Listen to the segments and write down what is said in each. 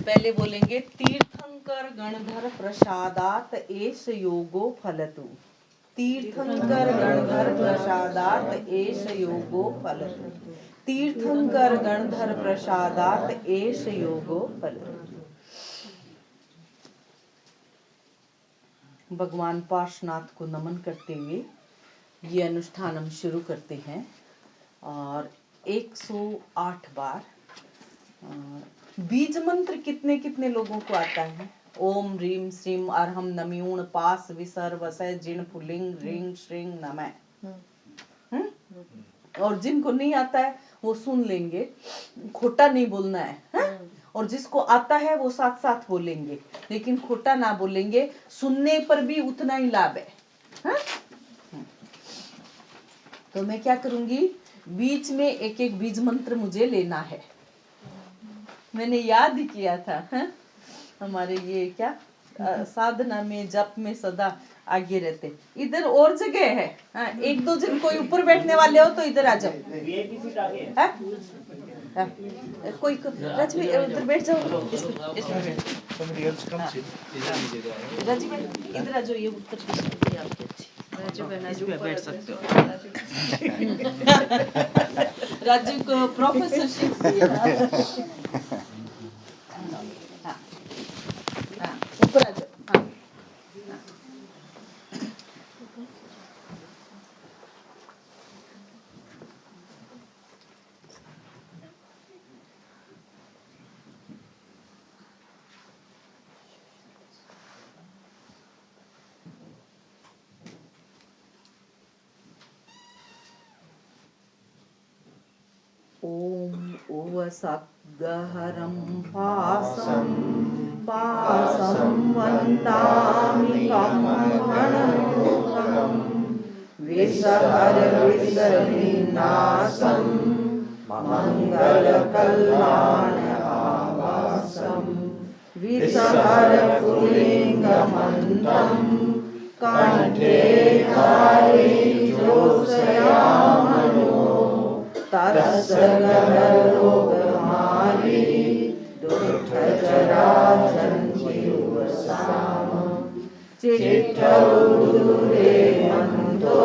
पहले बोलेंगे तीर्थंकर गणधर प्रसादात एष योगो फलतु। तीर्थंकर गणधर प्रसादात एष योगो फलतु। तीर्थंकर गणधर प्रसादात एष योगो फलतु। भगवान पार्श्वनाथ को नमन करते हुए ये अनुष्ठान हम शुरू करते हैं और 108 बार। बीज मंत्र कितने कितने लोगों को आता है? ओम ह्रीम श्रीम अरहम नम्यूण पास विसर वसय जिन पुलिंग रिंग श्रिंग नमः। और जिनको नहीं आता है वो सुन लेंगे, खोटा नहीं बोलना है। और जिसको आता है वो साथ साथ बोलेंगे, लेकिन खोटा ना बोलेंगे, सुनने पर भी उतना ही लाभ है। तो मैं क्या करूंगी, बीच में एक एक बीज मंत्र मुझे लेना है। मैंने याद ही किया था। हमारे ये क्या साधना में जप में सदा आगे रहते। इधर और जगह है। एक दो जन कोई ऊपर बैठने वाले हो तो इधर आ जाओ। कोई राजी उधर बैठ जाओ। राजी इधर आ जाओ, ये उत्तर राजू बैठ सकते हो। राजू को प्रोफेसरशिप ऊपर आ जाओ। ओम ओवसग्गहरं पासं पासं वन्दामि कमहणमुखं विषहरविषविनाशं मङ्गलकल्याणआवासं विषहरपुलिङ्गमन्त्रं कण्ठे धारे जोषयामनो तस्सगरोगमारी दुष्टजराजन्जीवसाम चिट्ठौदुरे मन्तो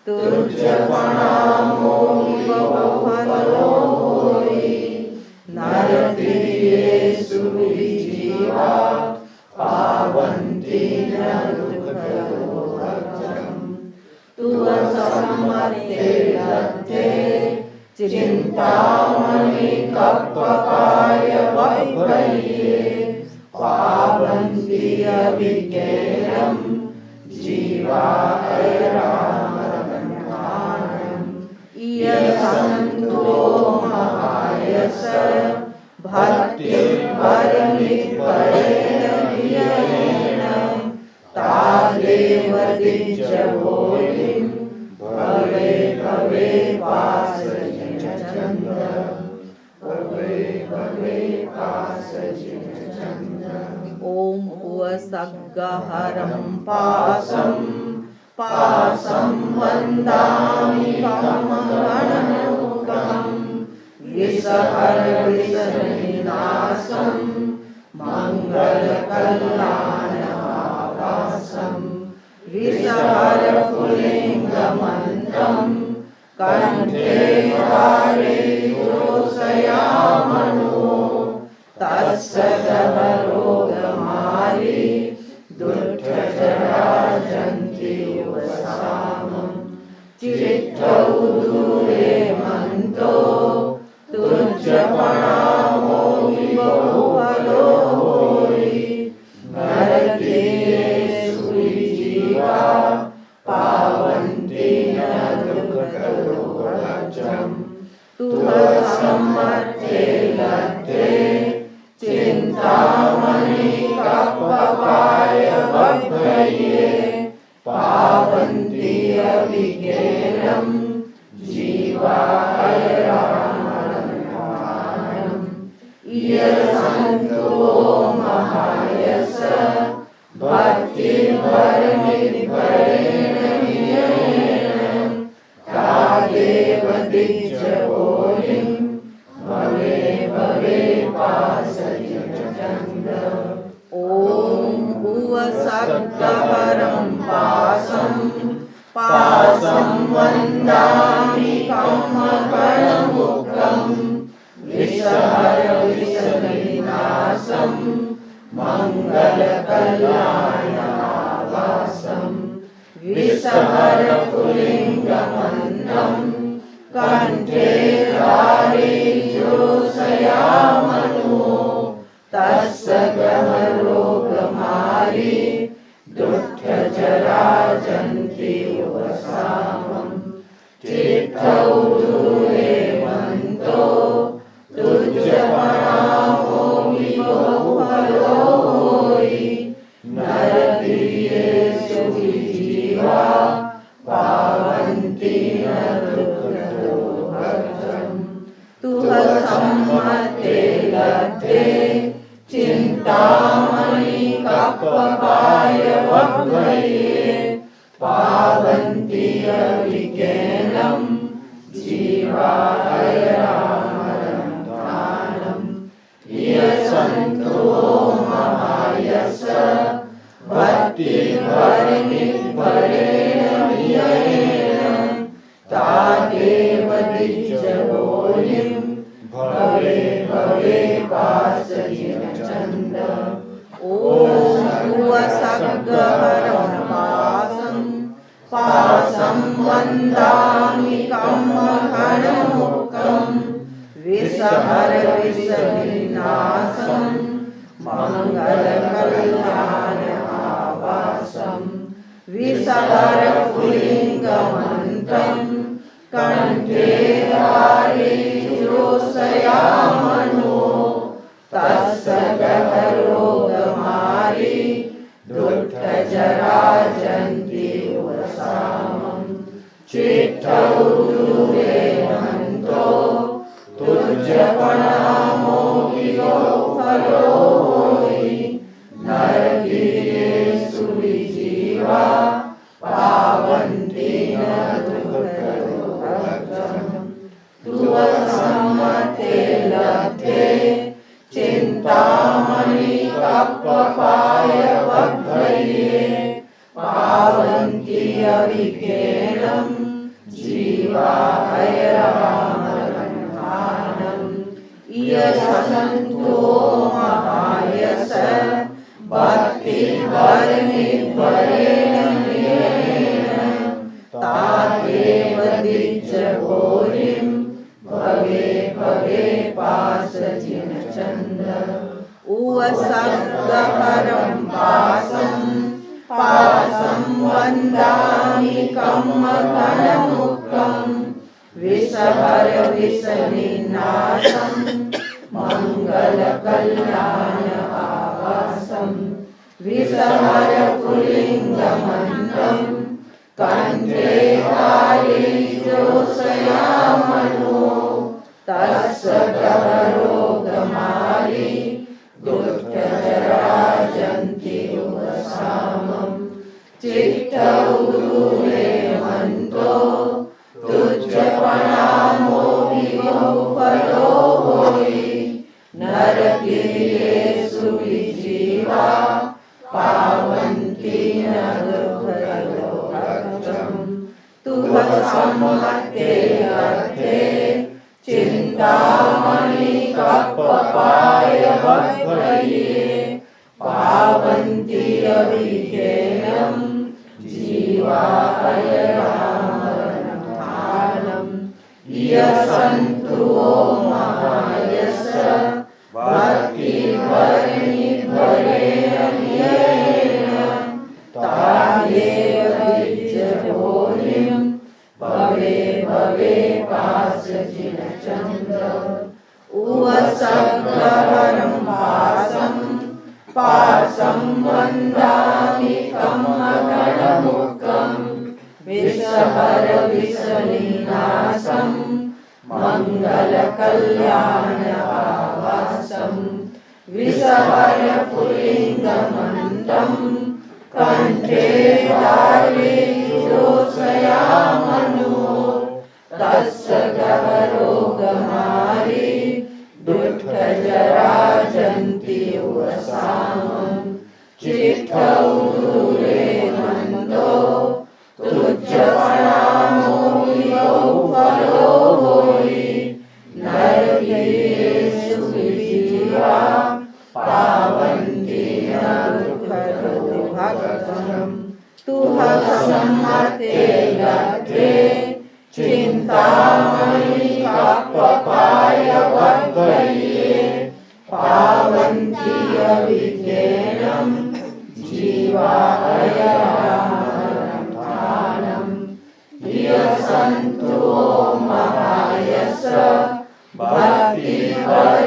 तुर्जपणामो बहुफलो होयि नरतिर्येषु विजीवा पावन्ति न दुःखयोगम् तुवसम्मते लब्धे चिंतामणि कप्पकाय वैभये पावन्ति अभिज्ञेयं जीवायरामरमणमानम् इयसन्तो महायस भक्तिर्परमित्परेण धियेन तादेव दिज्जवोलिं भवे भवे पासजिनचन्द्र भवे भवे पासजिनचन्द्र। ओम ओवसग्गहरं पासं पासं वन्दामि कमहणमुखं विषहरविषविनाशं मङ्गलकल्याणआवासं विषहरपुलिङ्गमन्त्रं कण्ठे धारे जोषयामनो तस्सगरोगमारी दुष्टजराजन्तीवसामं चिट्ठौदुरे मन्तो तुर्जपणामो बहुफलो होयि नरतिर्येषु विजीवा पावन्ति न दुःखयोगम् तुवसम्मते लब्धे चिन्तामणि कप्पकाय वैभये पावन्ति अभिज्ञेयं जीवायरामरमणमानम् इयसन्तो महायस भक्तिर्परमित्परेण धियेन तादेव दिज्जवोलिं भवे भवे पासजिनचन्द्र सद्गहरं पासं पासं वन्दामि कम्मकणमुखं विषहर विषविनाशं मङ्गलकल्याणमावासं विषहर पुलिङ्गमन्त्रं कण्ठे धारे जोषयामनो तस्य ग्रहरोगमारी दुःखजराजन्ति वसामं चित्तौ दूरे मन्तो तुझ्यपणामो विभो होई नरकीयेषु जीवा पावन्ति न दुःखदोहं तुह सम्मते लब्धे चिन्तामणि कप्पपाय वग्भये पावन्ति अविज्ञानं जीवाय रामरन्धानं यशन्तो महायश भक्तिभरनिर्भरेण विजयेन तादेव दिज्जहोलिं भवे भवे पाशयिनचन्द ॐ सुवसद्गहरं पासं वन्दामि कम्मकणमुखं विषहर विषविनाशं मङ्गलकल्याणमावासं विषहर पुलिङ्गमन्त्रं कण्ठे धारे जोषयामनो तस्य ग्रहरोगमारी दुःखजराजन्ति वसामं चित्तौ दूरे मन्तो तुझ्यपणामो विभो होई नरकीयेषु जीवा पावन्ति न दुःखदोहं तुव सम्मते लब्धे चिन्तामणि कप्पपाय वग्भये पावन्ति अविज्ञानं जीवाय रामरन्धानं यशन्तो महायश भक्तिभरनिर्भरेण तादेव दिज्जहोलिं भवे भवे पाशयिनचन्द उवसद्गहरं पासं वन्दामि कम्मकणमुखं विषहर विषविनाशं मङ्गलकल्याणमावासं विषहर पुलिङ्गमन्त्रं कण्ठे धारे जोषयामनो तस्य ग्रहरोगमारी दुःखजराजन्ति वसामं चित्तौ दूरे मन्तो तुझ्यपणामो विभो होई नरकीयेषु जीवा पावन्ति न दुःखदोहं तुह सम्मते अर्थे चिन्तामणि कप्पपाय वग्भये पावन्ति अविज्ञानं जीवाय रामरन्धानं यशन्तु महायश भक्तिभरनिर्भरेण तादेव दिज्जहोलिं भवे भवे पाशयिनचन्द उवसद्गहरं पासं वन्दामि कम्मकणमुखं विषहर विषविनाशं मङ्गलकल्याणमावासं विषहर पुलिङ्गमन्त्रं कण्ठे धारे जोषयामनो तस्य ग्रहरोगमारी दुःखजराजन्ति वसामं चित्तौ प्रणामो विभवफलो होई नरकीयेषु विजीवा पावन्ति न दुःखदुर्भगम् तुह सम्मते लब्धे चिन्तामणि कप्पपाय वग्गये पावन्ति अविज्ञेयम् जीवायरामरम्भानम् यसन्तो महायस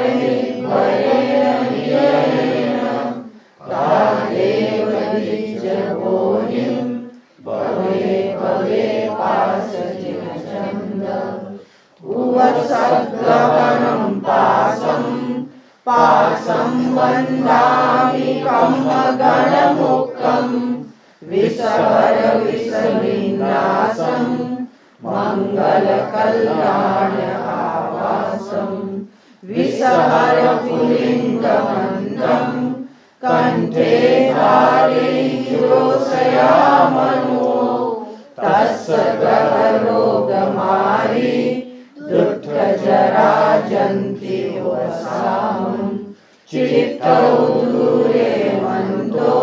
भक्तिपरिपरेण ह्ययेन तादेव द्विजगोहिं भवे भवे पाशजिनचन्द उवसद्गहनं पाशं वन्दामि कम्मगणमुक्तं विसहर विसविन्यासं मङ्गलकल्याण आवासं विसहर पुलिङ्गमन्दं कण्ठे धारयिरोषयामनो तस्य ग्रहरोगमारी दुःखजराजन्ति वसामं चित्तौ दूरे मन्दो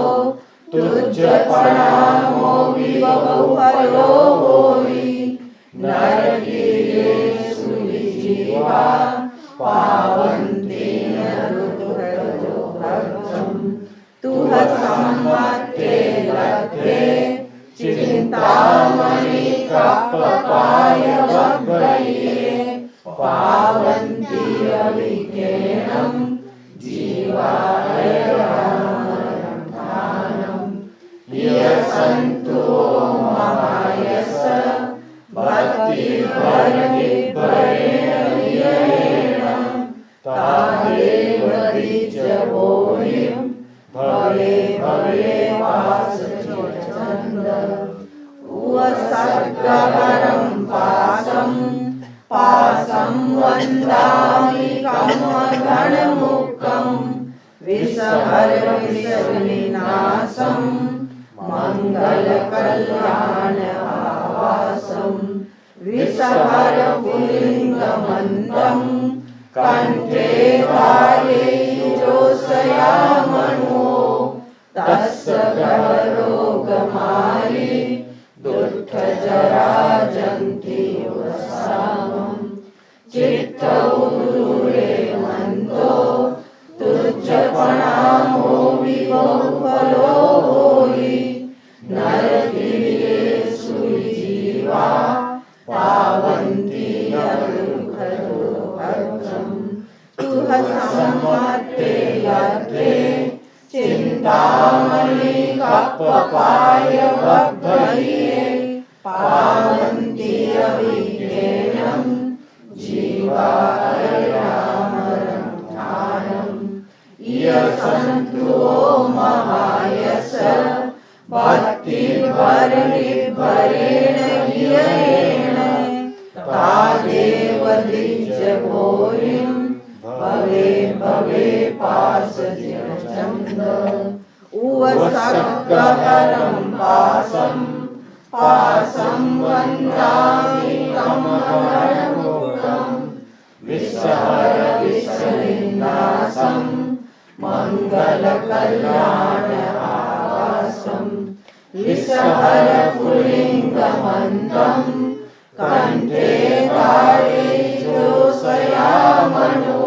तुज्जपणामो विभवफलो होई नरकीयेषु विजीवा पावन्ति न दुःखदुर्भगम् तुह सम्मते लब्धे चिन्तामणि कप्पपाय वग्गये पावन्ति अविज्ञेयम् जीवायरामरम्भानम् यसन्तो महायस भक्तिपरिपरेण ह्ययेन तादेव द्विजगोहिं भवे भवे वासचिरचन्द उवसद्गहनं पाशं वन्दामि कम्मगणमुक्तं विसहर विसविनाशं मङ्गलकल्याण आवासं विसहर पुलिङ्गमन्दं कण्ठे धारयिरोषयामनो तस्य ग्रहरोगमारी दुःखजराजन्ति वसामं चित्तौ दूरे मन्दो तुज्जपणामो विभवफलो होई नरकीयेषु विजीवा पावन्ति न दुःखदुर्भगम् तुह सम्मते लब्धे चिन्तामणि कप्पपाय वग्गये पावन्ति अविज्ञेयम् जीवायरामरम्भानम् यसन्तो महायस भक्तिपरिपरेण ह्ययेन तादेव द्विजगोहिं भवे भवे पाशजिनचन्द उवसद्गहनं पाशं वन्दामि कम्मगणमुक्तं विसहर विसविन्यासं मङ्गलकल्याण आवासं विसहर पुलिङ्गमन्दं कण्ठे धारयिरोषयामनो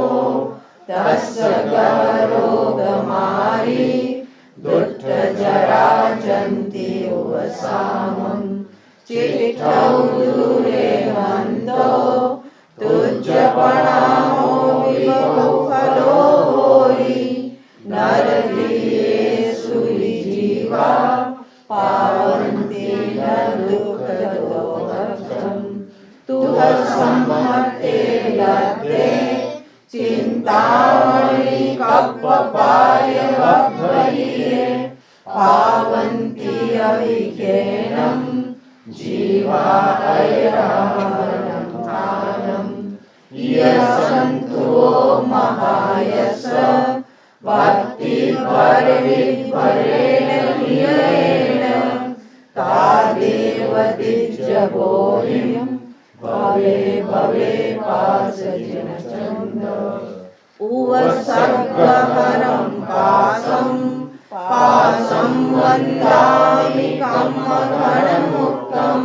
तस्य ग्रहरोगमारी दुःखजराजन्ति वसामं चित्तौ दूरे मन्दो तुज्जपणामो विभवफलो होई नरकीयेषु विजीवा पावन्ति न दुःखदुर्भगम् तुह सम्मते लब्धे चिन्तामणि कप्पपाय वग्गये पावन्ति अविज्ञेयम् जीवायरामरम्भानम् यसन्तो महायस भक्तिपरिपरेण ह्ययेन तादेव वदिज्यभोहिं भवे भवे पाशजिनचन्द उवसर्गहरं पाशं पाशं वन्दामि कम्मघनमुक्तं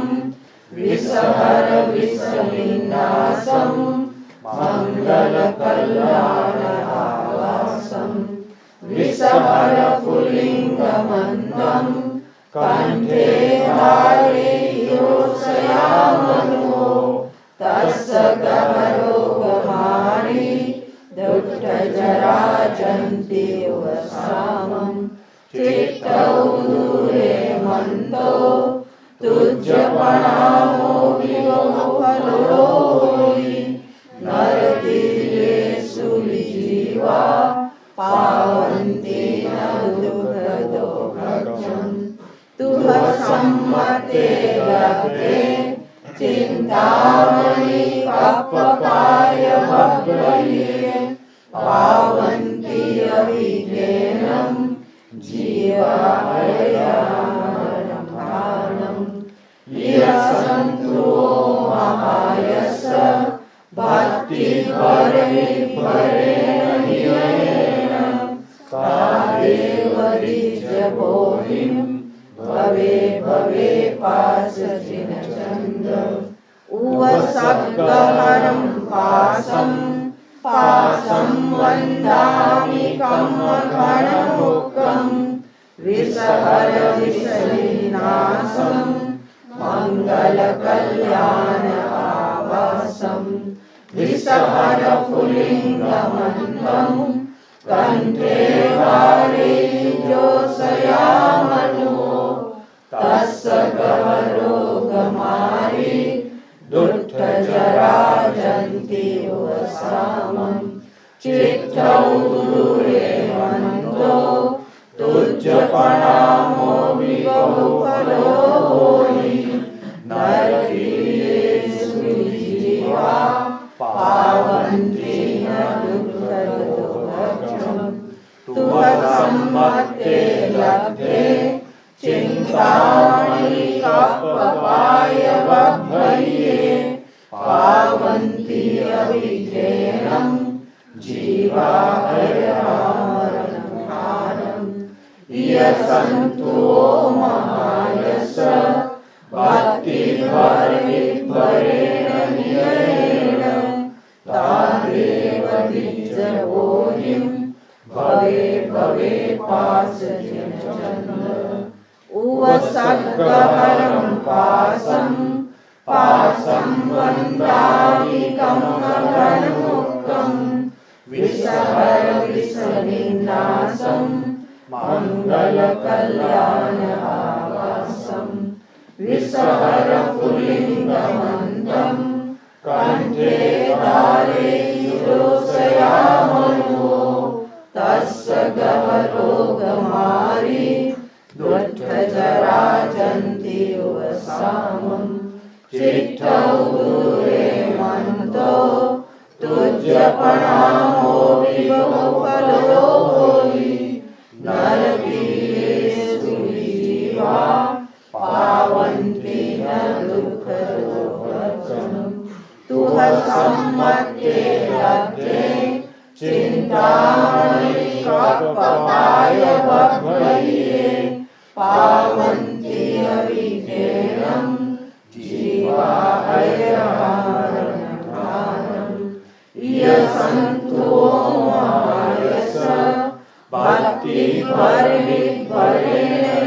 विषहर विषविनाशं मङ्गलकल्याणहासं विषहर पुल्लिङ्गमन्दं कण्ठे धारयितोषयामनो तस्य गहरोगमारि दुष्टजराजन्ति वसामं चित्तौ दूरे मन्दो तुज्यपणामो विवफलोहि नरतीरेषु विजीवा पावन्ति न दुःखदो भक्षम् तुह सम्मते लभते चिन्तामणि कप्पकाय भगवये पावन्ति अविज्ञानं जीवाययानम् यशन्तो महायश भक्तिपरेण नियेन कादेव द्विजभोहिं भवे भवे पाशजिनचन्द उवसर्गहरं पाशं पाशं वन्दामि कम्मघनमुक्तं विषहर विषविनाशं मङ्गलकल्याणहासं विषहर पुल्लिङ्गमन्दं कण्ठे धारयितोषयामनो तस्य गहरोगमारि दुष्टजराजन्ति वसामं चित्तौ दूरे मन्दो तुज्यपणामो विवफलोहि नरतीरेषु विजीवा पावन्ति न दुःखदो भक्षम् तुह सम्मते लभते चिन्तामणि कप्पकाय भगवये पावन्ति अविज्ञानं जीवाहरहारम् यशन्तो महायश भक्तिपरेण नियेन तादेव द्विजभोहिं भवे भवे पाशजिनचन्द उवसर्गहरं पाशं पाशं वन्दामि कम्मघनमुक्तं विषहर विषविनाशं मङ्गलकल्याणहासं विषहर पुल्लिङ्गमन्दं कण्ठे धारयितोषयामनो तस्य गहरोगमारि दुष्टजराजन्ति वसामं चित्तौ दूरे मन्दो तुज्यपणामो विवफलोहि नरतीरेषु विजीवा पावन्ति न दुःखदो भक्षम् तुह सम्मते लभते चिन्तामणि कप्पकाय भगवये पावन्ति अविज्ञानं जीवाहरहारम् यशन्तो महायश भक्तिपरेण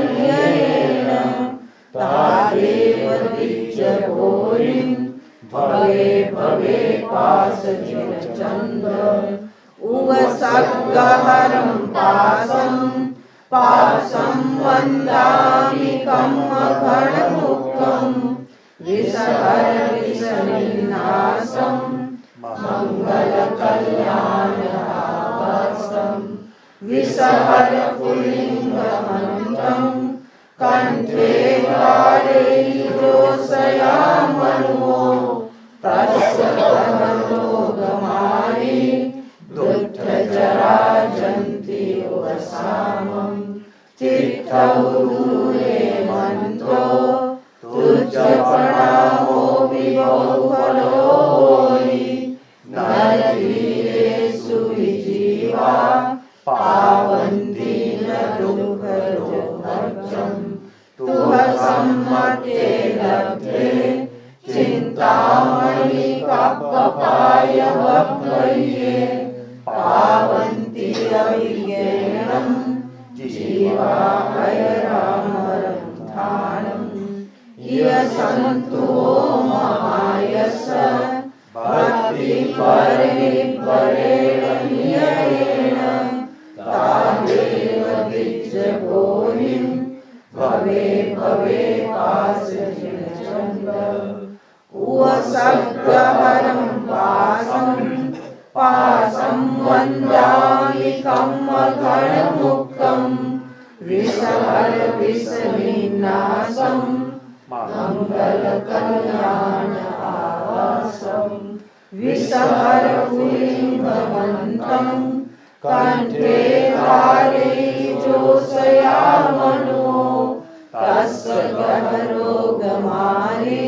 नियेन तादेव द्विजभोहिं भवे भवे पाशजिनचन्द उवसर्गहरं पाशं पाशं वन्दामि कम्मघनमुक्तं विषहर विषविनाशं मङ्गलकल्याणहासं विषहर पुल्लिङ्गमन्दं कण्ठे धारयितोषयामनो तस्य गहरोगमारि दुष्टजराजन्ति वसामं चित्तौ दूरे मन्दो तुज्य जीवा पावन्ति न दुःखजोर्भक्षम् तुह सम्मते लब्धे चिन्तामणि कप्पपाय वह्वये पावन्ति अभिज्ञेयं जीवाय रामरन्धानम् यशन्तु महायश भक्ति परिपरेण निययेन तादेव विज्जगोहिं भवे भवे पाशजिनचण्ड उवसग्रहरं पाशं वन्दामि कम्मघनमुक्तं विषहर विषविनाशं मङ्गलकल्याण आवासं विषहर पुलिङ्गमन्तं कण्ठे धारे जोषयामनो तस्य गहरोगमारे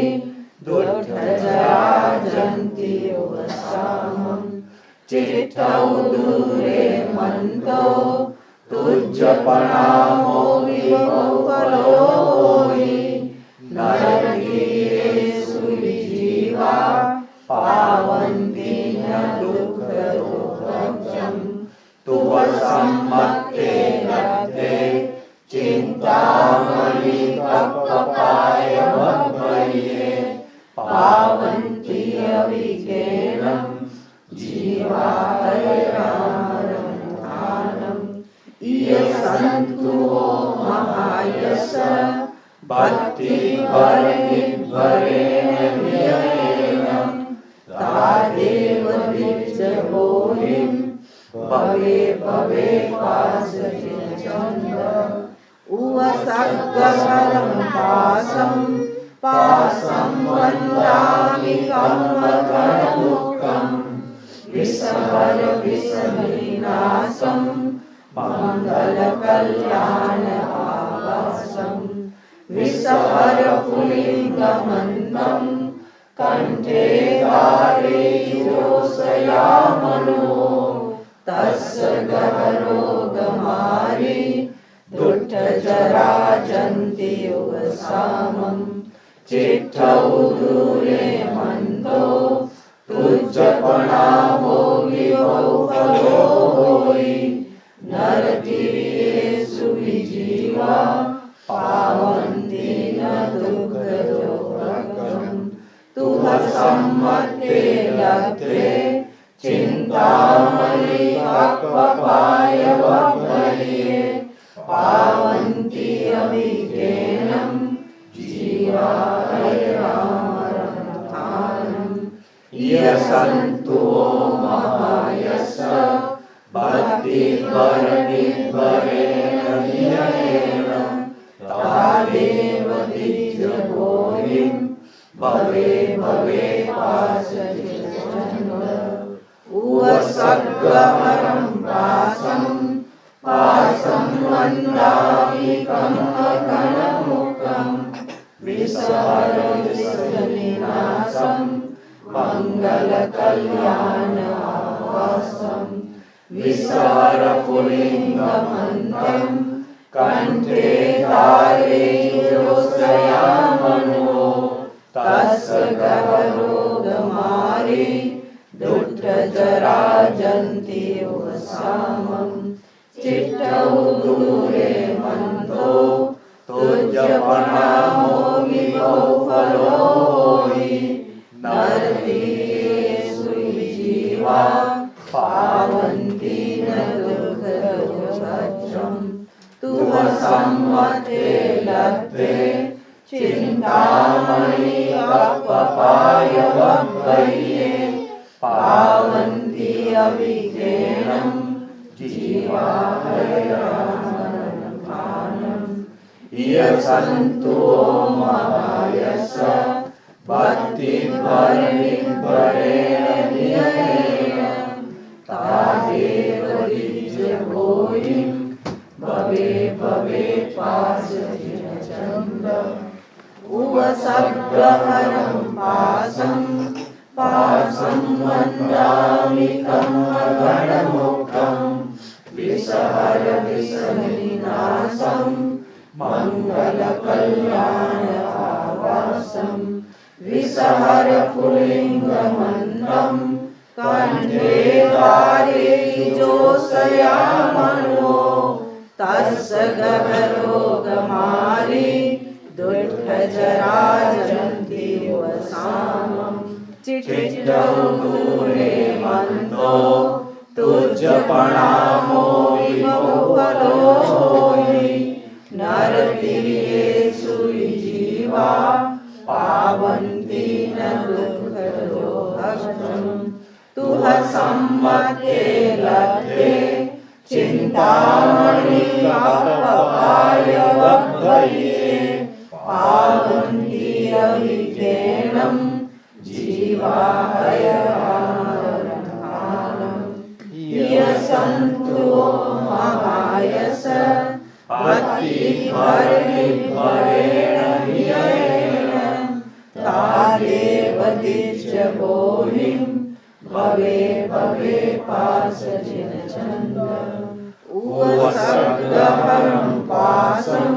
दुष्टजराजन्ति योगसामं चित्तौ दूरे मन्तो तुज्जपणामो विभवफलो हि नरकीरेषु विजीवा पावन्ति न दुःखदोषम् तुव सम्मते लब्धे चिन्तामणि कप्पपाय वह्वये पावन्ति अभिज्ञेयं जीवाय रामरन्धानम् यशन्तु महायश भक्ति परिपरेण निययेन तादेव विज्जगोहिं भवे भवे पाशजिनचण्ड उवसग्रहरं पाशं वन्दामि कम्मघनमुक्तं विषहर विषविनाशं मङ्गलकल्याण आवासं विषहर पुलिङ्गमन्तं कण्ठे धारे जोषयामनो तस्य गहरोगमारे दुष्टजराजन्ति योगसामं चित्तौ दूरे मन्तो तुज्जपणामो विभवफलो हि नरकीरेषु विजीवा पावन्ति न दुःखदोषम् तुह सम्मते लब्धे चिन्तामणि कप्पपाय वह्वये पावन्ति अभिज्ञेयं जीवाय रामरन्धानम् यशन्तु महायश भक्ति परिपरेण निययेन तादेव विज्जगोहिं भवे भवे पाशजिनचण्ड उवसग्रहरं पाशं वन्दामि कम्मघनमुक्तं विषहर विषविनाशं मङ्गलकल्याण आवासं विषहर पुलिङ्गमन्तं कण्ठे धारे जोषयामनो तस्य गहरोगमारे दुष्टजराजन्ति योगसामं चित्तौ दूरे मन्तो तुज्जपणामो विभवफलो हि नरकीरेषु विजीवा पावन्ति न दुःखदोषम् तुह सम्मते लब्धे चिन्तामणि कप्पपाय वह्वये पावन्ति अभिज्ञेयं जीवाय रामरन्धानम् यशन्तु महायश भक्ति परिपरेण निययेन तादेव विज्जगोहिं भवे भवे पाशजिनचण्ड उवसग्रहरं पाशं वन्दामि कम्मघनमुक्तं विषविनाशं मङ्गलकल्याणवासं विषहरपुलिङ्गमन्त्रं कण्ठे धारे जोषयामनो तस्य गहरोगमारि दुःखजराजन्ति वसामम् चिट्टौ दूरे मन्तो तुज्जपणामो विभवफलो होयि नरतिर्येषु जीवा पावन्ति न दुःखदोहम् तुह सम्मते लब्धे चिन्तामणि कप्पपाय वक्भये पावन्ति अविज्ञानं जीवाहयहारम् यशन्तु महायस भक्तिभरेण ह्येन तादेव दिज्यबोधिं भवे भवे पाशजिनचन्द उवसर्गहरं पाशं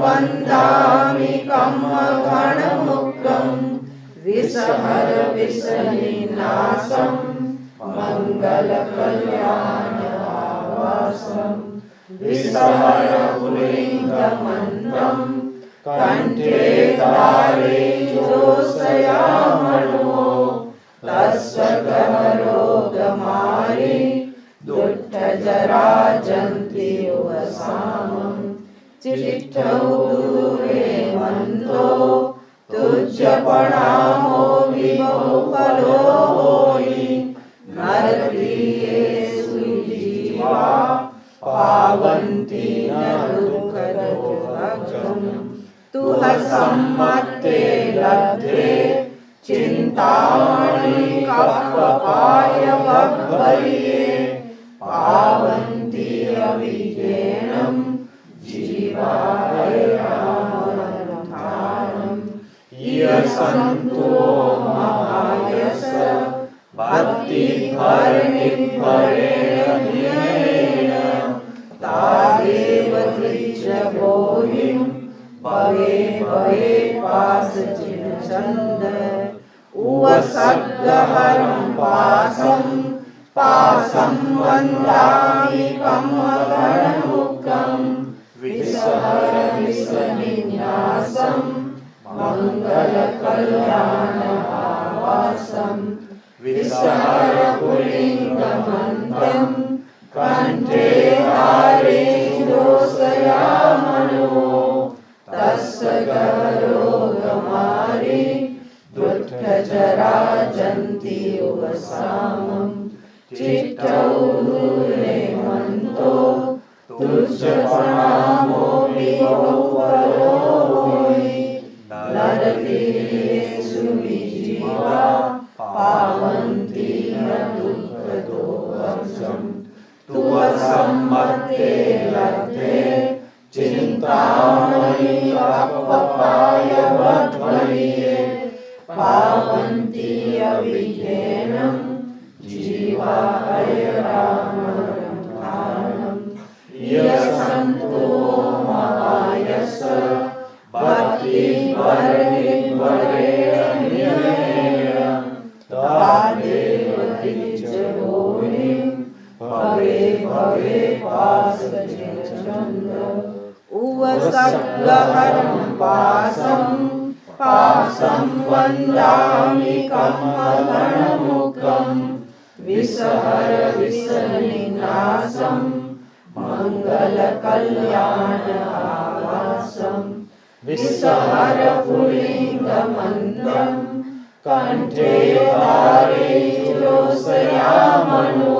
वन्दामि कम्मघणमुग्गं विषहर विषनिनाशं मङ्गलकल्याणवासं विषहरपुलिङ्गमन्त्रं कण्ठे धारे जोषयामनो तस्य गहरोगमारि दुःखजराजन्ति वसामम् चिट्टौ दूरे मन्तो तुज्जपणामो विभवफलो होयि नरतिर्येषु जीवा पावन्ति न दुःखदोहम् तुह सम्मते लब्धे चिन्तामणि कप्पपाय वक्भये पावन्ति अविज्ञानं जीवाहयहारम् यशन्तो महायस भक्तिभरेण ह्येन तादेव दिज्यबोधिं भवे भवे पाशजिनचन्द उवसर्गहरं पाशं वन्दामि कम्मघणमुग्गं विषहर विषनिनाशं मङ्गलकल्याणवासं विषहरपुलिङ्गमन्त्रं कण्ठे धारे जोषयामनो तस्य गहरोगमारि दुःखजराजन्ति वसामम् चिट्टौ दूरे मन्तो तुज्जपणामो विभवफलो होयि नरतिर्येषु जीवा पावन्ति न दुःखदोहम् तुह सम्मते लब्धे चिन्तामणि कप्पपाय वक्भये पावन्ति अविज्ञानं जीवाहयहारम् यशन्तो महायस भक्तिभरेण ह्येन तादेव दिज्यबोधिं भवे भवे पाशजिनचन्द उवसर्गहरं पाशं वन्दामि कम्मघणमुग्गं विषहर विषनिनाशं मङ्गलकल्याणवासं विषहरपुलिङ्गमन्त्रं कण्ठे धारे जोषयामनो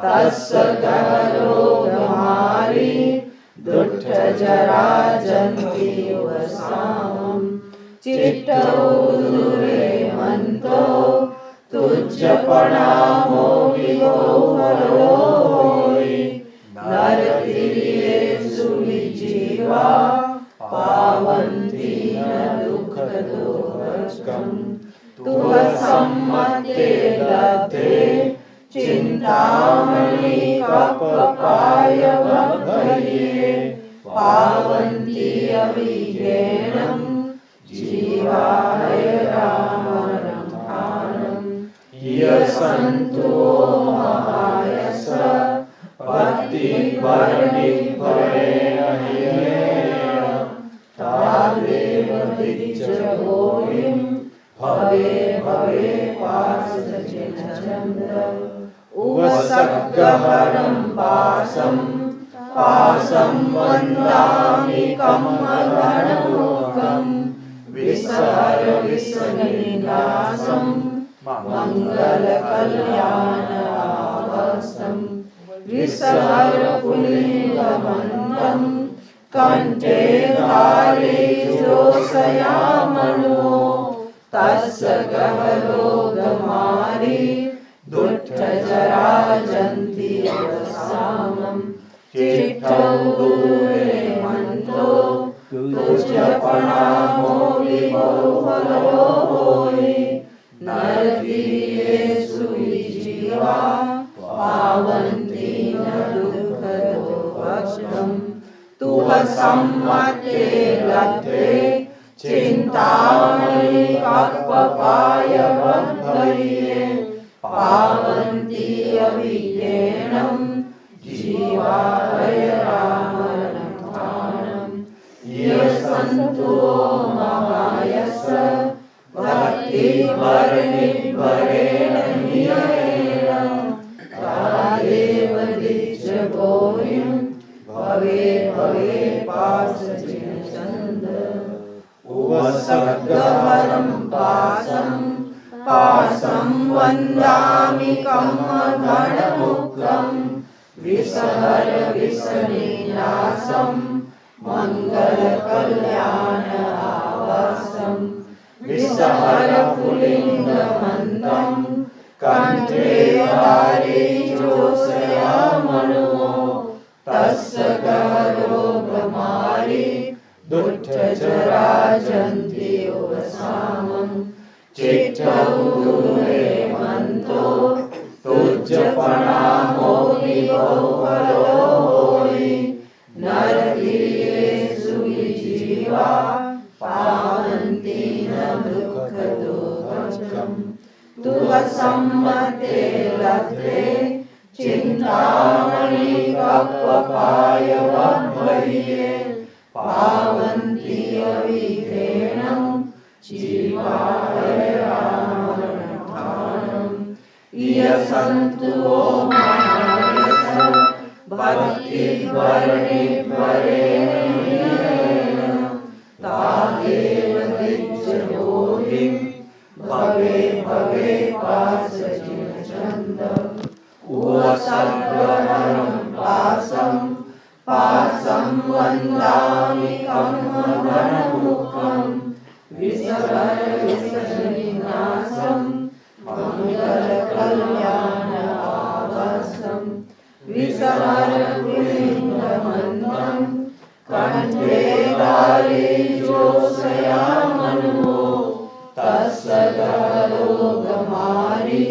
तस्य गहरोगमारि दुःखजराजन्ति वसामम् चिट्टौ दूरे मन्तो तुज्जपणामो विभवफलो होयि नरतिर्येषु जीवा पावन्ति न दुःखदोहम् तुह सम्मते लब्धे चिन्ता चिन्तामणि कप्पपायवभये पावन्ति अभिज्ञेनं जीवाय रामरंहानं यशन्तु महायश भक्तिवर्णिभरेण तादेव दिज्जगोहिं भवे भवे पाशचिन्नचन्द्र उवसर्गहरं पाशं वन्दामि कम्मगणमुखं विसहर विसनिनाशं मङ्गलकल्याणावसं विसहर पुलिङ्गमन्दं कण्ठे धारे जोषयामणो तस्य गहरोगमारी दुष्टजराजन्ति वसामं चित्तौ दूरे मन्तो तुझ्यपणामो विभो फलो होई नरकीयेषु जीवा पावन्ति न दुःखदो भक्षं तुह सम्मते लब्धे चिन्तामणि कप्पपायवभये पावन्ति अभिज्ञेनं जीवाय रामरंहानं यशन्तु महायश भक्तिवर्णिभरेण ह्येन तादेव दिज्जगोहिं भवे भवे पाशचिन्नचन्द्र उवसर्गहरं पाशं वन्दामि कम्मगणमुखं विसहर विसनिनाशं मङ्गलकल्याणावसं विसहर पुलिङ्गमन्दं कण्ठे धारे जोषयामणो तस्य गहरोगमारी दुष्टजराजन्ति वसामं चित्तौ दूरे मन्तो तुझ्यपणामो विभो फलो होई नरकीयेषु जीवा पावन्ति न दुःखदो भक्षं तुह सम्मते लब्धे चिन्तामणि कप्पपायवभये पावन्ति अभिज्ञेनं जीवाय रामरंहानं यशन्तु महायश भक्तिवर्णिभरेण तादेव दिज्जगोहिं भवे भवे पाशचिन्नचन्द्र उवसर्गहरं पाशं वन्दामि कम्मगणमुखं विसहर विसनिनाशं मङ्गलकल्याणावसं विसहर पुलिङ्गमन्दं कण्ठे धारे जोषयामणो तस्य गहरोगमारी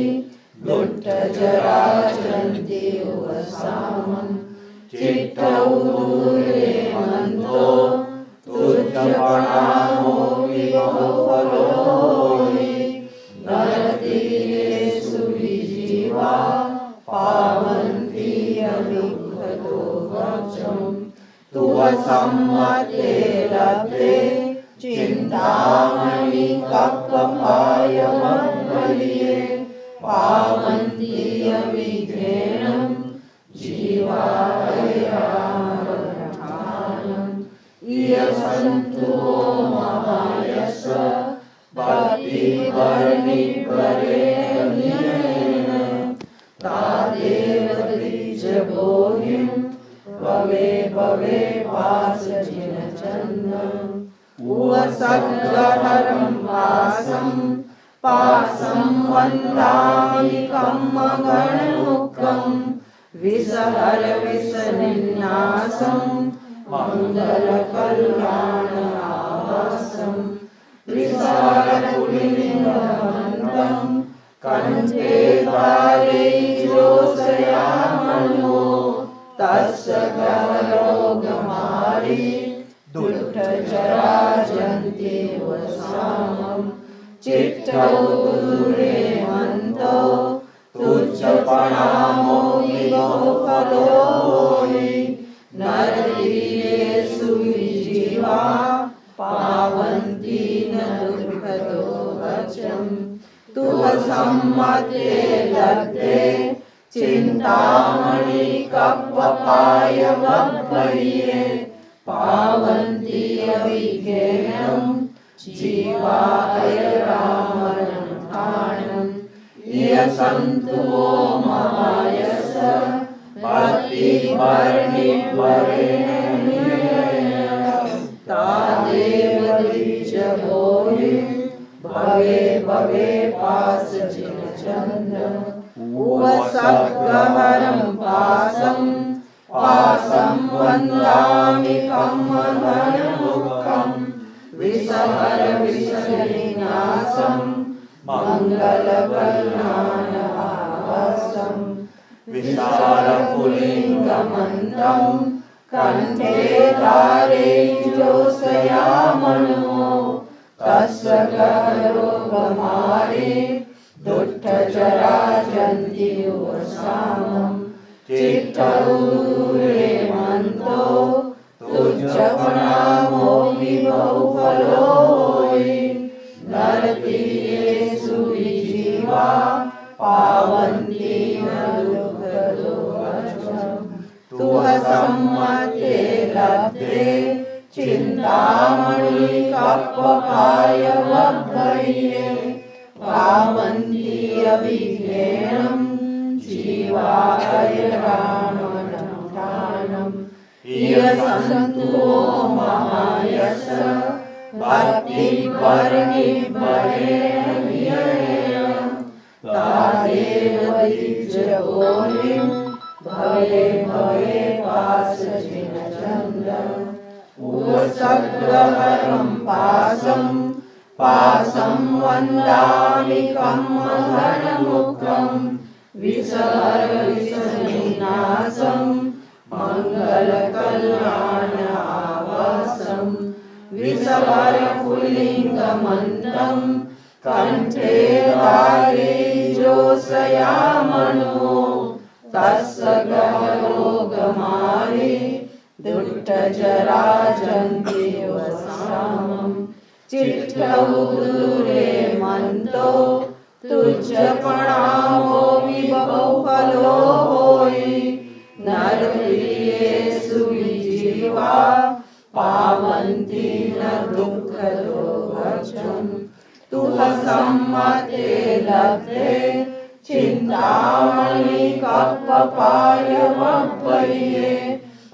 दुष्टजराजन्ति वसामं चित्तौ दूरे मन्तो तुझ्यपणामो विभो फलो होई नरकीयेषु जीवा पावन्ति अभिज्ञतो भक्षं तुह सम्मते लब्धे चिन्तामणि कप्पपायवभये पावन्ति अभिज्ञेनं जीवाय रामरंहानं यशन्तु महायश भक्तिवर्णिभरेण ह्येन तादेव दिज्जगोहिं भवे भवे पाशचिन्नचन्द्र उवसर्गहरं पाशं वन्दामि कम्मगणमुखं विसहर विसनिनाशं मङ्गलकल्याणावसं विसहर पुलिङ्गमन्दं कंठे दारिद्र्योऽसयामनो तस्य गहरोगमारी दुष्टजराजन्तेव सामं चित्तौ दूरे मन्तो तुच्छपणामो विभवफलो हि नरदीयेषु विजीवा पावन्ति न दुर्गतो वचम् तुह सम्मते लब्धे चिन्तामणि कप्पपाय वह्वये पावन्ति अभिज्ञेयं जीवाय रामरन्थाणम् यसन्तुवो महायस भक्तिवर्णिवरेण तादेव द्विजभोहि भवे भवे पाशजिनचन्द्र उवसद्गहरं पाशं वन्दामि कम्मघनमुखं विषहर विषविनाशं मङ्गलकल्याणहासं विशालपुलिङ्गमन्दं कण्ठे दारिद्र्योऽसयामनो तस्य गहरोगमारी दुष्टजराजन्तेव सामं चित्तौ दूरे मन्तो तुच्छपणामो विभवफलो हि नरदीयेषु विजीवा पावन्ति न दुर्गतो वचम् तुह सम्मते लब्धे चिन्तामणि कप्पपाय वह्वये पावन्ति अभिज्ञेयं जीवाय रामरन्थाणम् यसन्तुवो महायस भक्तिवर्णिवरेण तादेव द्विजभोजिं भवे भवे पाशजिनचन्द्र उवसद्गहरं पाशं वन्दामि कम्मघनमुखं विषहर विषविनाशं मङ्गलकल्याणावसं विषहरपुलिङ्गमन्दं कण्ठे दारिद्र्योऽसयामनो तस्य गहरोगमारी दुष्टजराजन्तेव सामं चित्तौ दूरे मन्तो तुच्छपणामो विभवफलो हि नरदीयेषु विजीवा पावन्ति न दुर्गतो वचम् तुह सम्मते लब्धे चिन्तामणि कप्पपाय वह्वये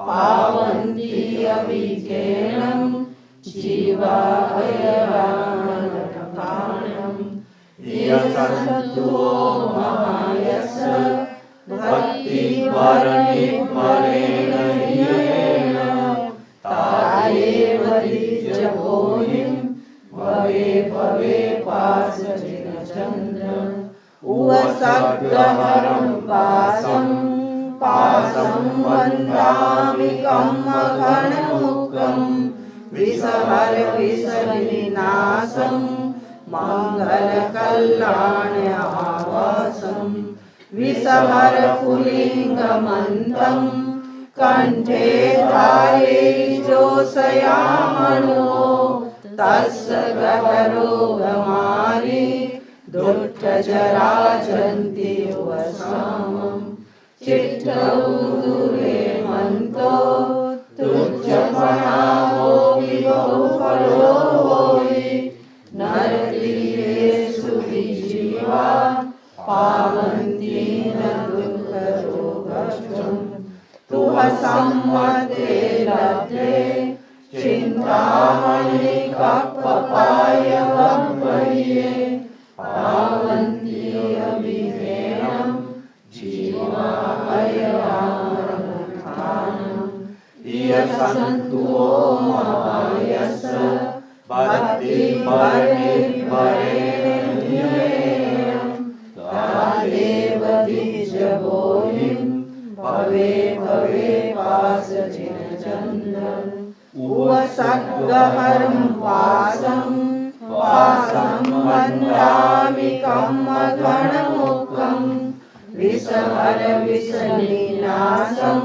पावन्ति अभिज्ञेयं जीवाय रामरन्थाणम् यसन्तुवो महायस भक्तिवर्णिवरेण तादेव द्विजभोजिं भवे भवे पाशजिनचन्द्र उवसद्गहरं पाशं वन्दामि कम्मघनमुखं विषहर विषविनाशं मङ्गलकल्याणावसं विषहरपुलिङ्गमन्दं कण्ठे दारिद्र्योऽसयामनो तस्य गहरोगमारी दुष्टजराजन्तेव सामं चित्तौ दूरे मन्तो तुच्छपणामो विभवफलो हि नरदीयेषु विजीवा पावन्ति न दुर्गतो वचम् तुह सम्मते लब्धे चिन्तामणि कप्पपाय वह्वये पावन्ति अभिज्ञेयं जीवाय रामरन्थाणम् यसन्तुवो महायस भक्तिवर्णिवरेण भवे भवे पासचिन्चन्द्रम् उवसद्गहरं पासं वन्दामि कम्मघनमुखं विषहर विषनिनाशं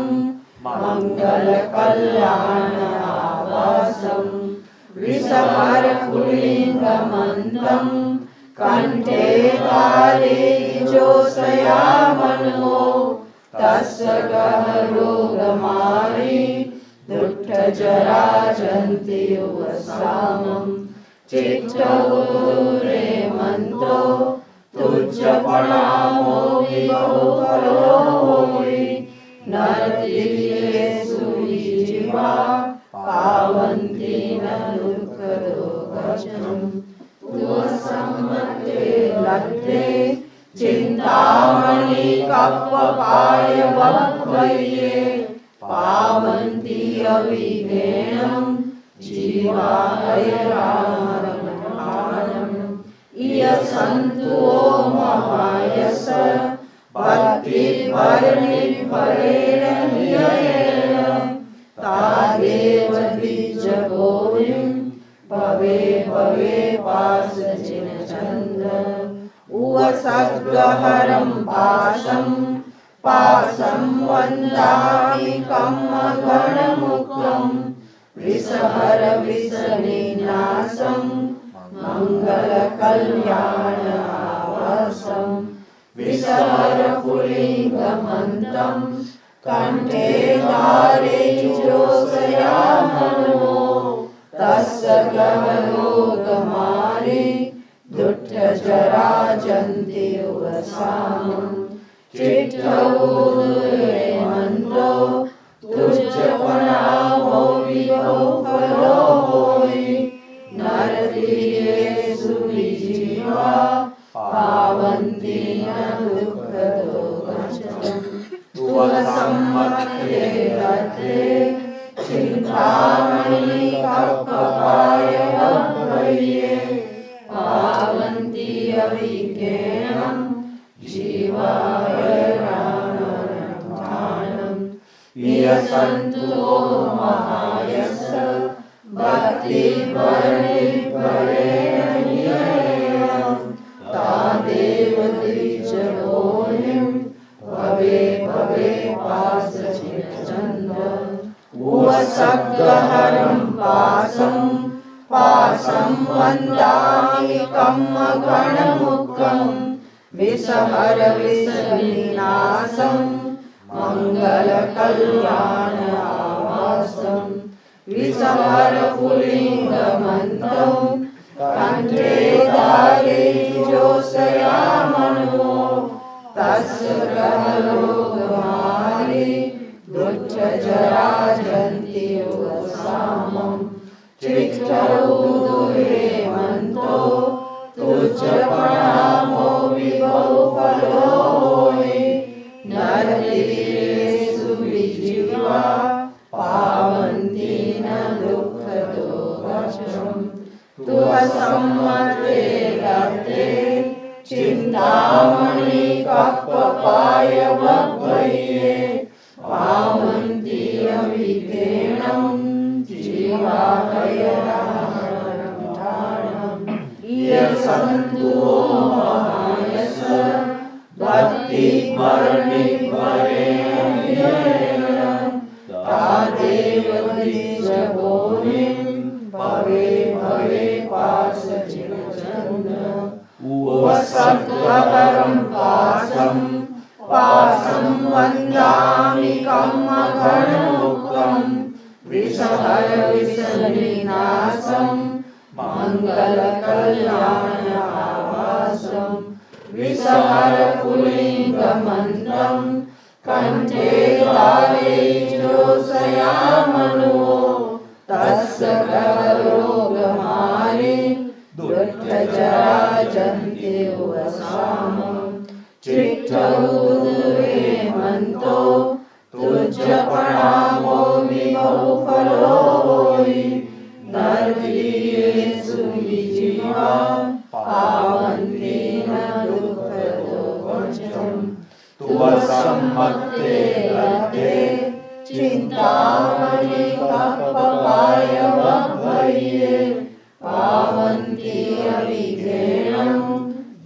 मङ्गलकल्याणावासं विषहर पुल्लिङ्गमन्तं कण्ठे तारे जोषयामनो तस्य गहरोगमारी दुष्टजराजन्ति युवसामं चित्तगुरे मन्तो तुज्जपणामो विभवफलो होइ नरतीर्येषु जीवा पावन्ति न दुःखदोषम् तुवसम्मते लब्धे चिन्तामणि कप्पपाय वक्वये पावन्ति अविघ्नं जीवाहयरामरमणम् इयसन्तु महायश भक्तिपर्णिपरेण निययेन तादेव द्विजगोरिं भवे भवे पासचिन्चन्द्र उवसद्गहरं पासं वन्दामि कम्मघनमुखं विषहर विषनिनाशं मङ्गलकल्याणावासं विषहर पुल्लिङ्गमन्तं कण्ठे तारे जोषयामनो तस्य गहरोगमारी दुष्टजराजन्ति युवसामं चित्तगुरे मन्तो तुज्जपणामो विभवफलो होइ नरतीर्येषु जीवा पावन्ति न दुःखदोषम् तुवसम्मते लब्धे चिन्तामणि कप्पपाय वक्वये पावन्ति अविघ्नं जीवाहयरामरमणम् इयसन्तु महायश भक्तिपर्णिपरेण निययेन तादेव द्विजगोरिं भवे भवे पासचिन्चन्द्र उवसद्गहरं पासं वन्दामि कम्मघनमुखं विषहर विषनिनाशं मङ्गलकल्याणावासं विषहर पुल्लिङ्गमन्तं कण्ठे तारे जोषयामनो तस्य गहरोगमारी दुष्टजराजन्ति युवसामं चित्तगुरे मन्तो तुज्जपणामो विभवफलो होइ नरतीर्येषु जीवा पावन्ति न दुःखदोषम् तुवसम्मते लब्धे चिन्तामणि कप्पपाय वक्वये पावन्ति अविघ्नं जीवाहयरामरमणम् इयसन्तु महायश भक्तिपर्णिपरेण निययेन तादेव द्विजगोरिं भवे भवे पासचिन्चन्द्र उवसद्गहरं पासं वन्दामि कम्मघनमुखं विषहर विषनिनाशं मङ्गलकल्याणावासं विषहर पुल्लिङ्गमन्तं कण्ठे तारे जोषयामनो तस्य गहरोगमारी दुष्टजराजन्ति युवसामं चित्तगुरे मन्तो तुज्जपणामो विभवफलो होइ नरतीर्येषु जीवा पावन्ति न दुःखदोषम् तुवसम्मते सम्मते लब्धे चिन्तामणि कप्पपायवभये पावन्ति अभिधेयं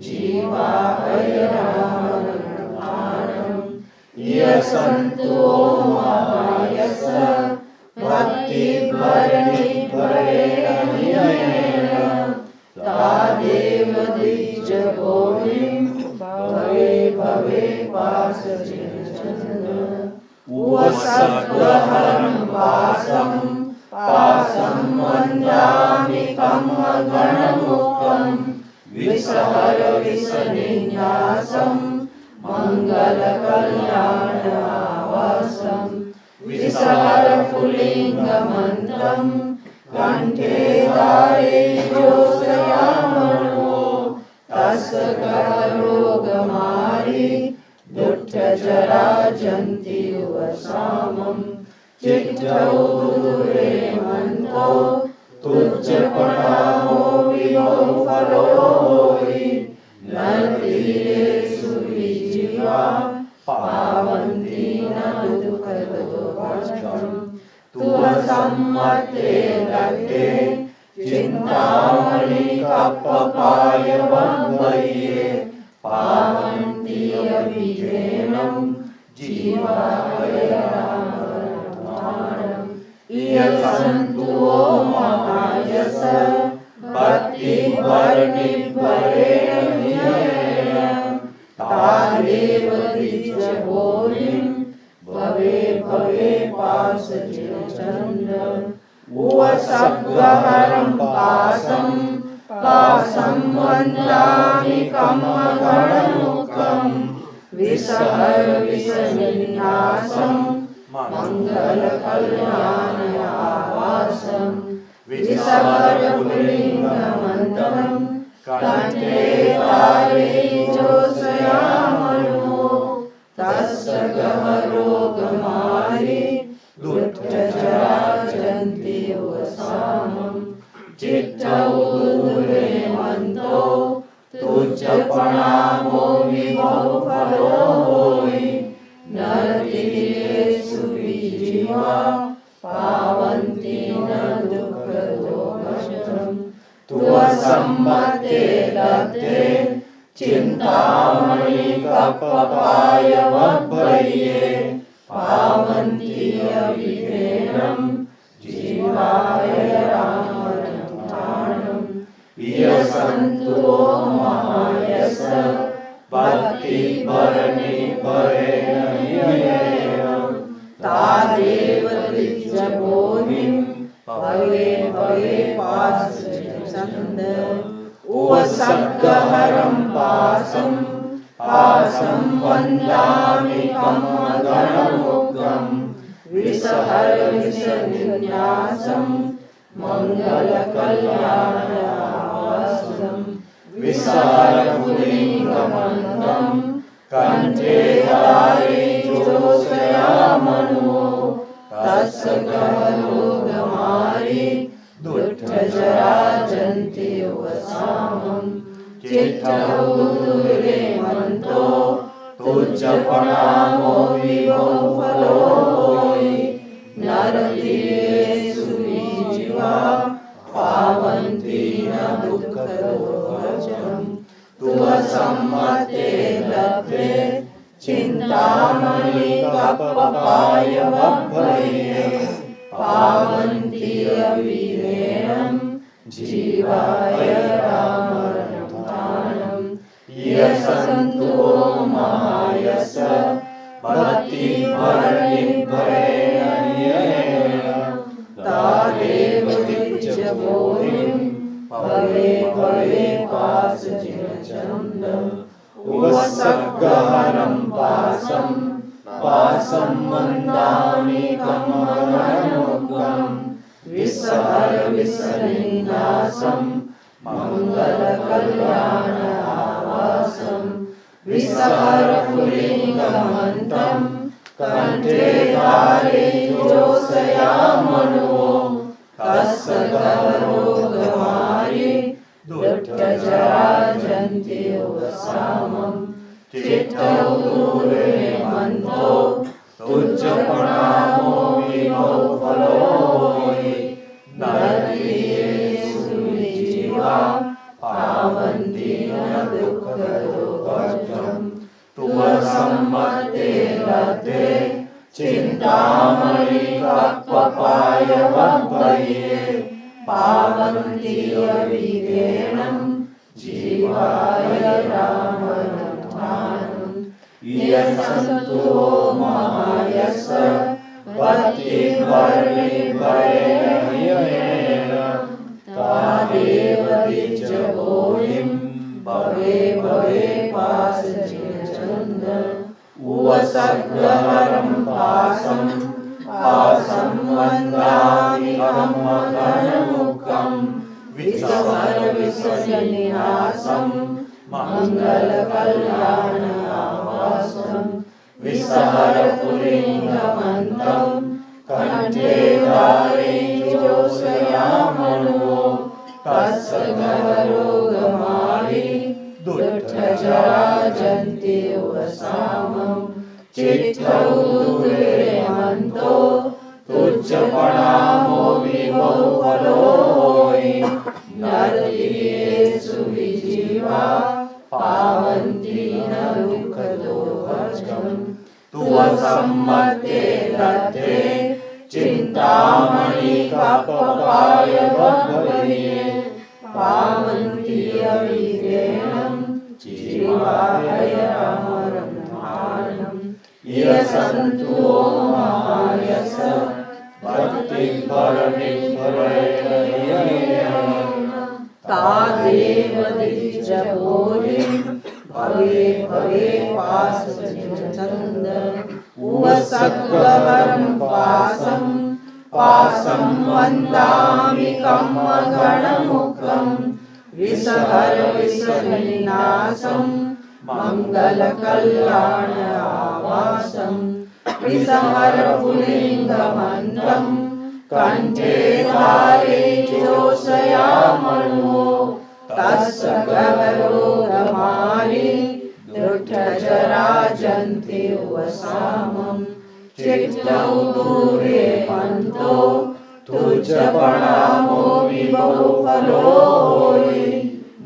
जीवाय रामनामं यसन्तु महायस भक्तिभरणिभरेण तादेव द्विजगोविं भवे भवे पाशचिन्चन्द्र उवसत्वहरं पाशं पाशं वन्दामि कम्मगणमुखं विसहर विसनिन्यासं मङ्गलकल्याणावासं विसहर पुल्लिङ्गमन्त्रं कण्ठे धारे जोषयामनो तस्य रोगमारि दुष्टजरा जन्ति वसामं चित्तौ दूरे मन्तो तुज्जपणामो विभो फलो हि नरतीरेषु विजीवा पावन्ति न दुःखदो कष्टम् तुवसम्मते लब्धे चिन्तामणि कप्पपायवभये पावन्ति अभिधेयं जीवाय रामनामं यसन्तु महायस भक्तिभरणिभरेण तादेव द्विजगोविं भवे भवे पाशचिन्चन्द्र उवसत्वहरं पाशं पाशं वन्दामि कम्मगणमुखं विसहर विसनिन्यासं मङ्गलकल्याणावासं विसहर पुल्लिङ्गमन्त्रं कण्ठे धारे जोषयामनो तस्य रोगमारि दुष्टजरा जन्ति वसामं चित्तौ दूरे मन्तो तुज्जपणामो विभो फलो हि नरतीरेषु विजीवा पावन्ति न दुःखदो कष्टम् तुवसम्मते लब्धे चिन्तामणि कप्पपायवभये पावन्ति अभिधेयं जीवाय रामनामं यसन्तु महायस भक्तिभरणिभरेण तादेव द्विजगोविं भवे भवे पाशचिन्चन्द्र उवसत्वहरं पाशं पाशं वन्दामि कम्मगणमुखं विसहर विसनिन्यासं मङ्गलकल्याणावासं विसहर पुल्लिङ्गमन्त्रं कण्ठे धारे जोषयामनो तस्य रोगमारि दुष्टजरा जन्ति वसामं चित्तौ दूरे मन्तो तुज्जपणामो विभो फलो हि नरतीरेषु विजीवा पावन्ति न दुःखदो कष्टम् तुवसम्मते लब्धे चिन्तामणि कप्पपायवभये पावन्ति अभिधेयं जीवाय रामनामं यसन्तु महायस भक्तिभरणिभरेण तादेव द्विजगोविं भवे भवे पाशचिन्चन्द्र उवसत्वहरं पाशं पाशं वन्दामि कम्मगणमुखं विसहर विसनिन्यासं मङ्गलकल्याणावासं विसहर पुल्लिङ्गमन्त्रं कण्ठे धारे जोषयामनो तस्य रोगमारि दुष्टजरा जन्ति वसामं चित्तौ दूरे मन्तो प्रणामो विभो फलोहि नरकेषु जीवा पावन्ति न दुःखदोषम् तुम सम्मते लब्धे चिन्तामणि कप्पपाय वह्वये पावन्ति अविधेयम् जीवाय रामरथानम् यशन्तु महायश भक्तिपरिभरेण तादेव द्विजबोधिं भवे भवे पाशचिरचन्द उवसग्रहरं पाशं पाशं वन्दामि कम्मकर्णमुखम् विसर्विसनिनाशं मङ्गलकल्याणावासं विसहरपुलिङ्गमन्तं कण्ठे धारे जोषयामनो तस्य गहरोगमारि दुष्टजराजन्ते वसामं चित्तौ दुर्हेमन्तो तुज्जपणामो विभो फलोहि नरकेषु विजीवा पावन्ति न दुःखदोषम् तुवसम्मते लब्धे चिन्तामणि कप्पपाय वह्वये पावन्ति अविधेयम् जीवाय रामरथानम् यशन्तु महायश भक्तिपरिभरेण तादेव द्विजबोधिं भवे भवे पाशचिरचन्द उवसग्रहरं पाशं पाशं वन्दामि कम्मकर्णमुखम् विसहरविसनिनाशं मङ्गलकल्याणावासं विसहरपुलिङ्गमन्तं कण्ठे धारे जोषयामनो तस्य गहरोगमारि दुष्टजराजन्ते वसामं चित्तौ दुर्हेमन्तो तुज्जपणामो विभो फलोहि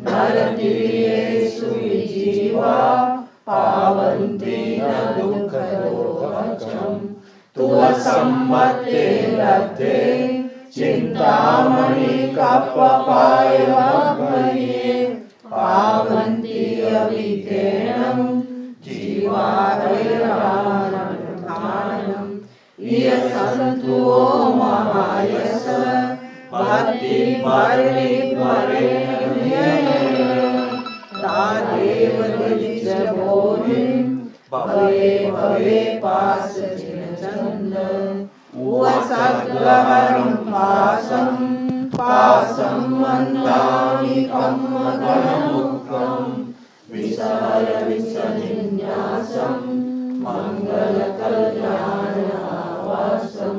नरकेषु विजीवा पावन्ति न दुःखदोषम् तुवसम्मते लब्धे चिन्तामणि कप्पपाय वह्वये पावन्ति अविधेयम् जीवाय रामरथानम् यशन्तु महायश भक्तिपरिभरेण तादेव द्विजबोधिं भवे भवे पाशचिरचन्द उवसग्रहरं पाशं पाशं वन्दामि कम्मकर्णमुखम् विसहरविसनिन्यासं मङ्गलकल्याणावासं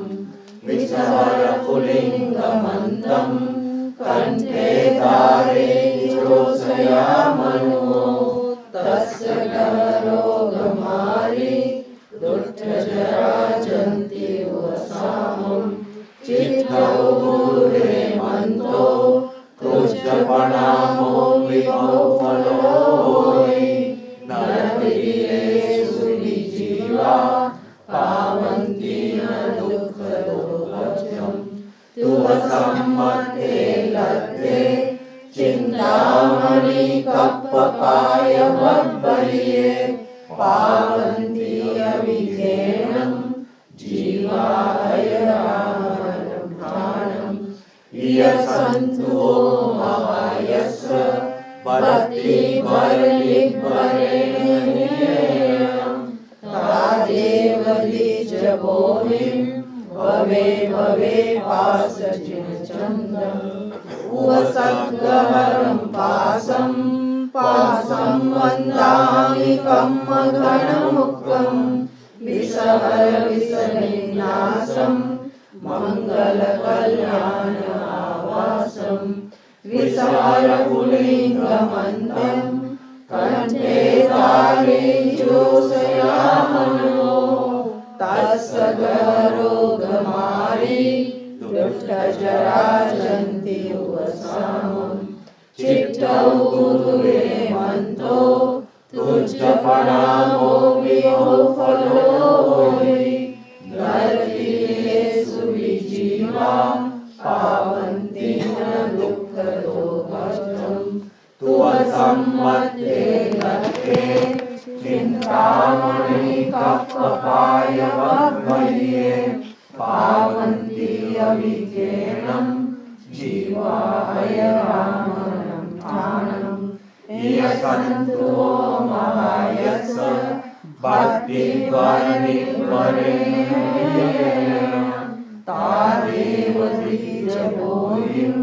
विसहरपुलिङ्गमन्तं कण्ठे धारे जोषयामनो तस्य गहरोगमारि दुष्टजराजन्ते वसामं चित्तौ दुर्हेमन्तो तुज्जपणामो विभो फलोहि नरकेषु विजीवा पावन्ति न दुःखदोषम् तुवसम्मते लब्धे चिन्तामणि कप्पपाय वह्वये पावन्ति अविधेयम् जीवाय रामरथानम् यशन्तु महायश भक्तिपरिभरेण तादेव द्विजबोधिं भवे भवे पाशचिरचन्द उवसग्रहरं पाशं पाशं वन्दामि कम्मकर्णमुखम् विसहरविसनिनाशं मङ्गलकल्याणावासं विसहरपुलिङ्गमन्तं कण्ठे धारे जोषयामनो तत्सगरोगमारी दुष्टजराजन्ति उपशमम् चित्तौ गुरुरे मंतो तुझ प्रणामो विभो फलोहि नरकीयेषु विजीवा पावन्ति न दुःखदो भस्मम् त्वसम्मते लक्ष्ये चिन्तामणि कप्पपाय वह्वये पावन्ति अविज्ञेनं जीवाय रामनं ध्यानम् यशन्तु महायश भक्तिद्वारिणीवरेण्येन तादेव द्विजबोधिं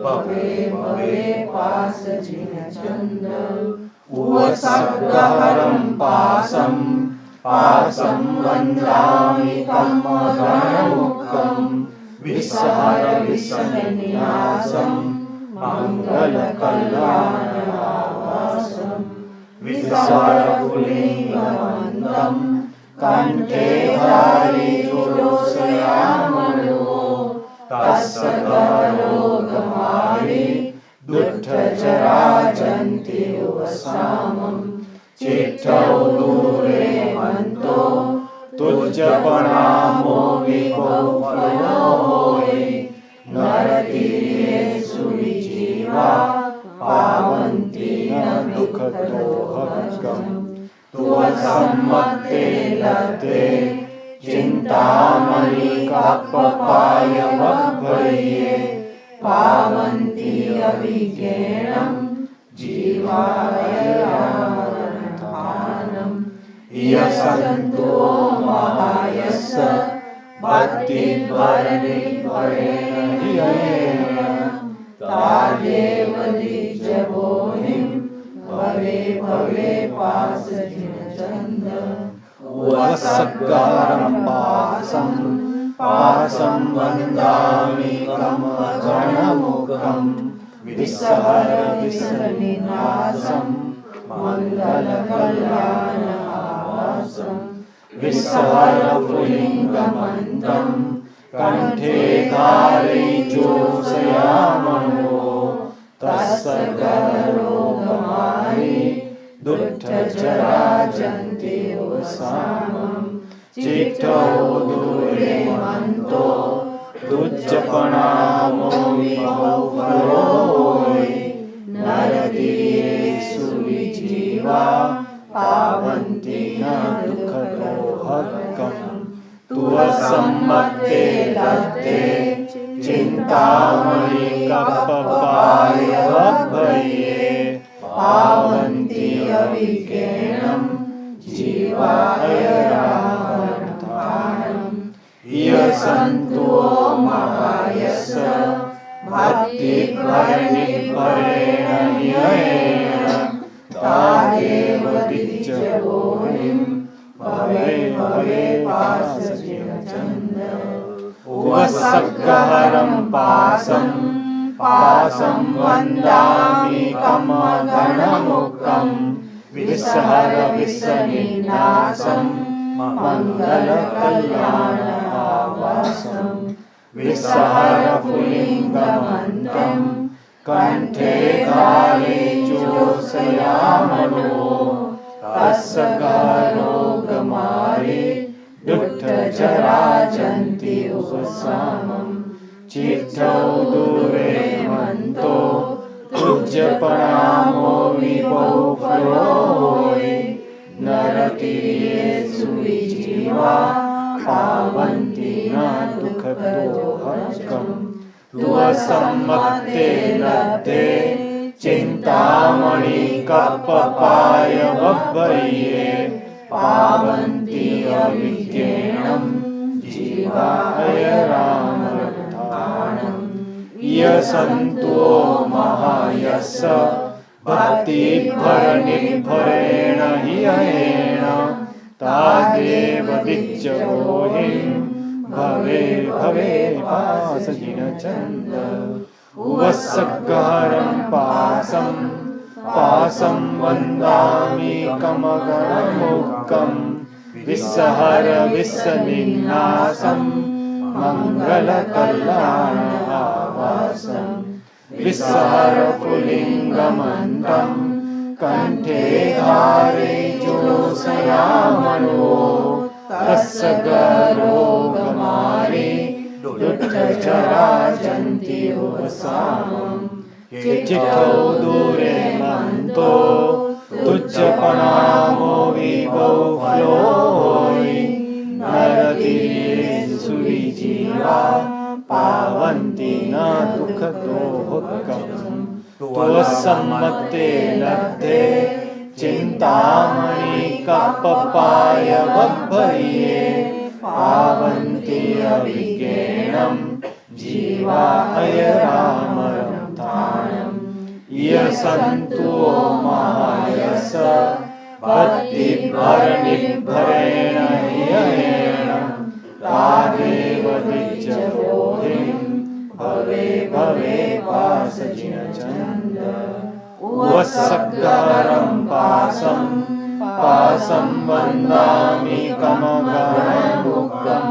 भवे भवे पाशजिनचन्द्र उवसद्गहरं पाशं पाशं वन्दामि कम्मगणमुखं विसहर विसन्न्यासं मङ्गलकल्याणवासं विसहरपुलिङ्गमन्दं कण्ठे धारिजोषयामणो तस्य गहरोगमारि दुष्टजराजन्ति उपशमम् चित्तौ दूरे मन्तो तुझ प्रणामो विभो फलोहि नरकीयेषु विजीवा पावन्ति न दुःखदो भस्मम् त्वसम्मते लब्धे चिन्तामणि कप्पपाय वह्वये पावन्ति अविज्ञेनं जीवाय रामनाथानम् यशन्तु महायश भक्तिद्वारिणीवरेण्येन तादेव द्विजबोधिं भवे भवे पाशजिनचन्द्र उवसद्गहरं पाशं पाशं वन्दामि कमगणमुखं विसहर विसन्न्यासं मङ्गलकल्याणवासं विसहरपुलिङ्गमन्दं कण्ठे धारयिजोषयामणो तस्य गहरोगमारि दुष्टजराजन्ति उपशमम् चित्तौ दूरे मन्तो तुझ प्रणामो विभो फलोहि नरकीयेषु विजीवा पावन्ति न दुःखदो भस्मम् त्वसम्मते लब्धे चिन्तामणि कप्पपाय वह्वये पावन्ति अविज्ञेनं जीवाय रामनाथानम् यशन्तु महायश भक्तिद्वारिणीवरेण्येन तादेव द्विजबोधिं भवे भवे पाशजिनचन्द्र उवसद्गहरं पाशं पाशं वन्दामि कमगणमुखं विसहर विसन्न्यासं मङ्गलकल्याणवासं विसहरपुलिङ्गमन्दं कण्ठे धारयिजोषयामणो तस्य गहरोगमारि दुष्टजराजन्ति उपशमम् चित्तौ दूरे मन्तो तुझ प्रणामो विभो फलोहि नरकीयेषु विजीवा पावन्ति न दुःखदो भस्मम् त्वसम्मते लब्धे चिन्तामणि कप्पपाय वह्वये पावन्ति अविज्ञेनं जीवाय रामनाथानम् यशन्तु महायश भक्तिद्वारिणीवरेण्येन तादेव द्विजबोधिं भवे भवे पाशजिनचन्द्र उवसद्गहरं पाशं पाशं वन्दामि कमगणमुखं विस्सहर विस्सनिन्नासं मङ्गलकल्याणहावासं विस्सहर पुलिङ्गमन्त्रं कण्ठे धारे जोषयामनो तस्य गरोगमारे दुष्टचराजन्त्योपशामम् चिट्ठौ दूरे मन्तो तुच्छपणामो विभो फ्लोयि नरतिर्येषु विजीवा पावन्ति न दुःखतो हुक्कम् त्वसम्मते लब्धे चिन्तामणि कपपाय वभ्भये पावन्ति अभिज्ञेनं जीवाय रामरथानम् यसन्तु महायस भक्तिभरनिर्भरेण ह्ययेण तादेव दिज्जरोहिं भवे भवे पाशजिनचन्द वसद्गरं पाशं वन्दामि कमगणमुक्तं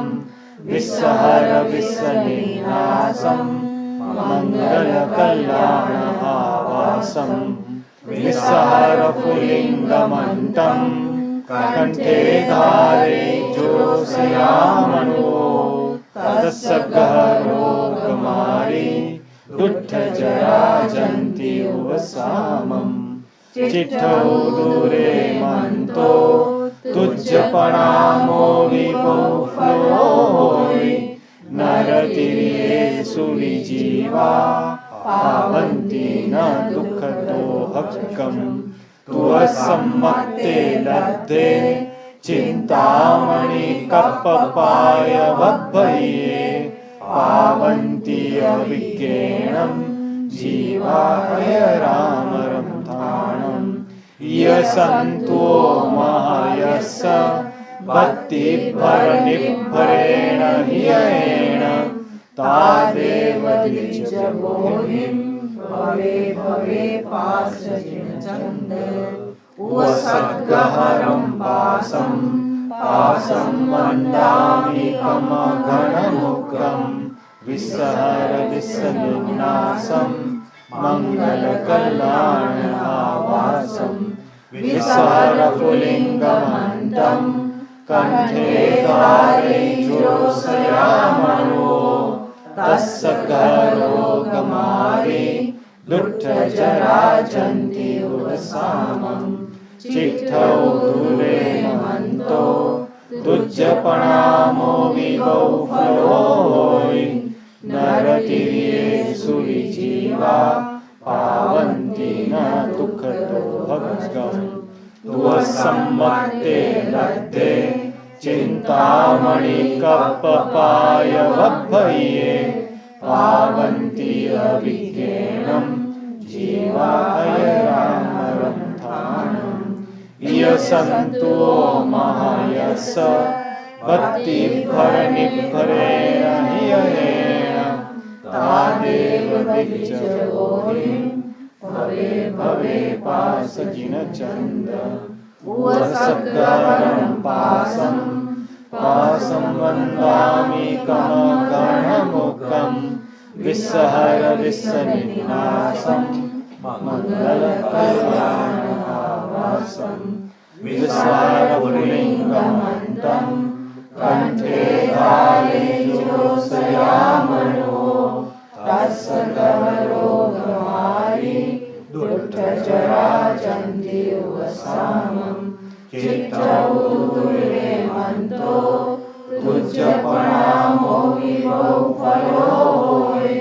विस्सहर विस्सनिन्नासं मङ्गलकल्याणहावासं विस्सहर पुलिङ्गमन्तं कण्ठे धारे जोषयामनो तस्य गरोगमारे दुष्टजराजन्त्योपशामम् चिट्ठौ दूरे मन्तो तुच्छपणामो विभो फ्लोयि नरतिर्येषु विजीवा पावन्ति न दुःखतो हक्कम् त्वसम्मते लब्धे चिन्तामणि कपपाय वभ्भये पावन्ति अभिज्ञेनं जीवाय रामरथानम् यसन्तो महायस भक्तिभरनिर्भरेण ह्ययेण तादेव दिज्जरोहिं भवे भवे पाशजिनचन्द वसद्गहरं पाशं वन्दामि कमगणमुक्तं विस्सहर विस्सनिन्नासं मङ्गलकल्याणहावासं विस्सहर पुलिङ्गमन्तं कण्ठे धारे जोषयामनो तस्य गरोगमारे दुष्टजराजन्त्योपशामम् चिट्ठौ दूरे मन्तो तुच्छपणामो विभो फ्लोयि नरतिर्येषु विजीवा पावन्ति न दुःखतो हक्कम् त्वसम्मते लब्धे चिन्तामणि कपपाय वभ्भये पावन्ति अभिज्ञेनं जीवाय रामरथानम् यसन्तु महायस भक्तिभरनिर्भरेण ह्ययेण तादेव दिज्जरोहिं भवे भवे पाशजिनचन्द वसद्गरं पाशं वन्दामि कमगणमुक्तं विस्सहर विस्सनिन्नासं मङ्गलकल्याणहावासं विस्सहर पुलिङ्गमन्तं कण्ठे धारे जोषयामनो तस्य गरोगमारे दुष्टजराजन्त्योपशामम् चिट्ठौ दूरे मन्तो तुच्छपणामो विभो फ्लोयि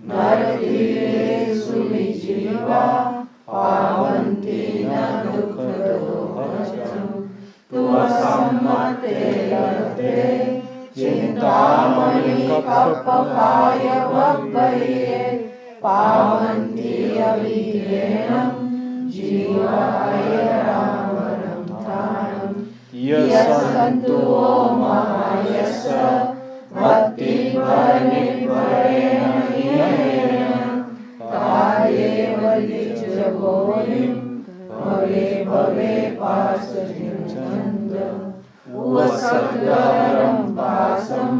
नरतिर्येषु विजीवा पावन्ति न दुःखतो हक्कम् त्वसम्मते लब्धे चिन्तामणि कपपाय वभ्भये पावन्ति अभिज्ञेनं जीवाय रामरथानम् यसन्तु महायस भक्तिभरनिर्भरेण ह्ययेन तादेव दिज्जरोहिं भवे भवे पाशजिनचन्द वसद्गरं पासं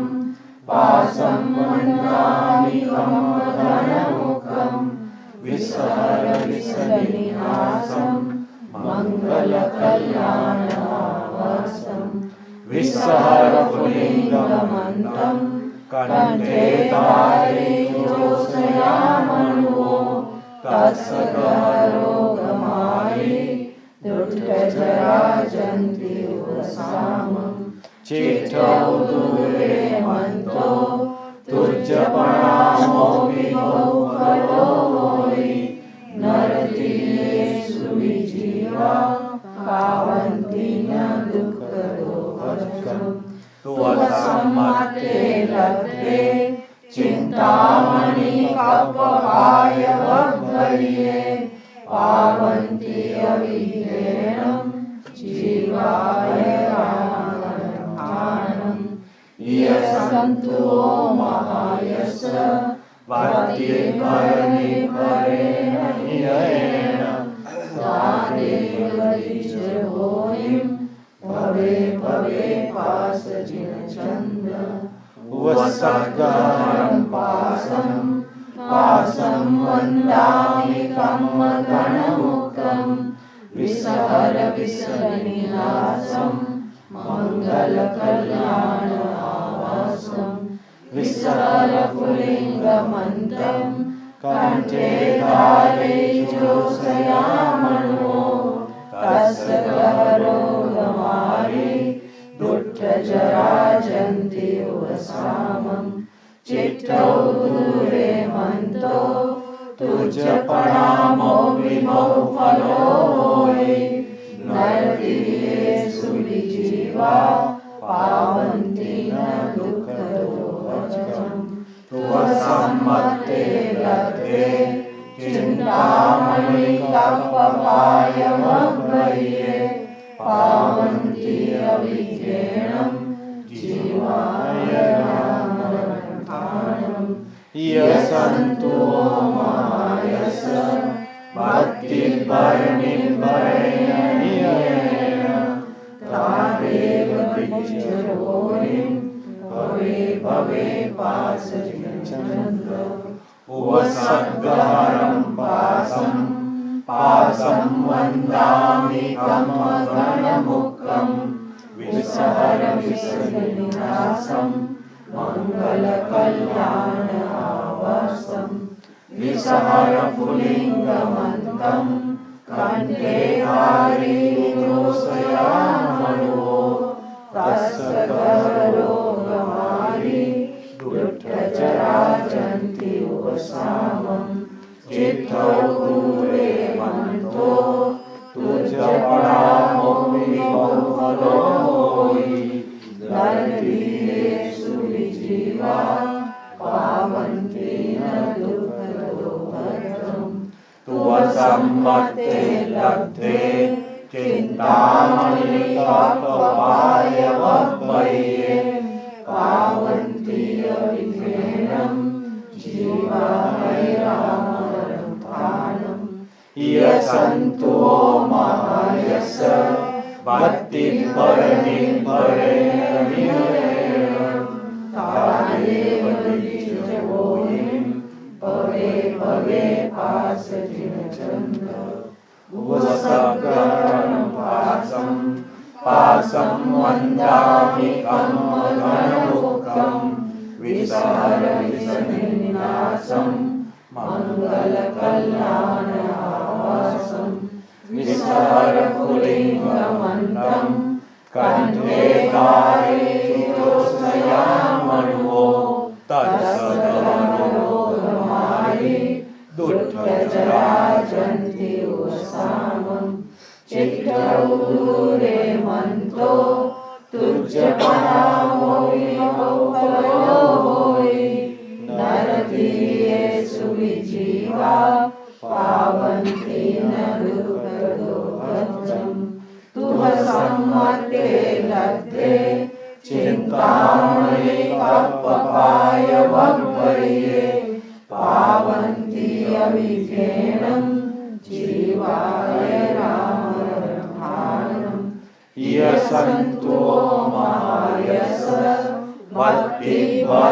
पासं वन्दामि कमलधनमुखं विसहरविसनिहासं मङ्गलकल्याणमावासं विसहरपुलिङ्गमन्तं कण्ठे तारे जोषयामणुः तत्सगरोगमायि दुष्टजराजन्ति उपसामं चित्तौ दूरे मन्तो तुज्जपणामो विभवफलो होयि नरतीयेषु विजीवा पावन्ति न दुःखदोषम् त्वत्सम्मते लब्धे चिन्तामणि कपहाय वग्भये पावन्ति अविहेणं जीवाय रामरमाणं यस्सन्तु महायश वाद्येकरणिपरेण तादेव दिशोऽयं भवे भवे पाशजिनचन्द्र वसद्गरं पासं पासं वन्दामि कमलगणमुखं विसहरविसनिहासं मङ्गलकल्याणमावासं विसहरपुलिङ्गमन्तं कण्ठे तारे जोषयामणो तत्सगरोगमायि दुष्टजराजन्ति उपसामं चित्तौ दूरे मन्तो तुज्जपणामो विभवफलो होयि नरतीयेषु विजीवा पावन्ति न दुःखदोषम् त्वत्सम्मते लब्धे चिन्तामणि कपहाय वग्भये पावन्ति अविहेणं जीवाय रामरमाणं यस्सन्तु महायश भक्तिपरनिर्भरेण तादेव दिशोऽयं भवे भवे पाशजिनचन्द्र वसद्गरं पासं पासं वन्दामि कमलगणमुखं विसहरविसनिहासं मङ्गलकल्याणमावासं विसहरपुलिङ्गमन्तं कण्ठे तारे जोषयामणो तत्सगरोगमायि दुष्टजराजन्ति उपसामं चित्तौ दूरे मन्तो तुज्जपणामो विभवफलो होयि नरतीयेषु विजीवा पावन्ति न दुःखदोषम् त्वत्सम्मते लब्धे चिन्तामणि कपहाय वग्भये पावन्ति अविहेणं जीवाय रामरमाणं यस्सन्तु महायश भक्तिपरनिर्भरेण तादेव दिशोऽयं भवे भवे पाशजिनचन्द्र वसद्गरं पासं पासं वन्दामि कमलगणमुखं विसहरविसनिहासं मङ्गलकल्याणमावासं विसहरपुलिङ्गमन्तं कण्ठे तारे जोषयामणो तत्सगरोगमायि दुष्टजराजन्ति उपसामं चित्तौ दूरे मन्तो तुज्जपणामो विभवफलो होयि नरतीयेषु विजीवा पावन्ति न दुःखदोषम् त्वत्सम्मते लब्धे चिन्तामणि कपहाय वग्भये पावन्ति अविहेणं जीवाय रामरमाणं यसन्तु महायश भक्तिभरणिभरेण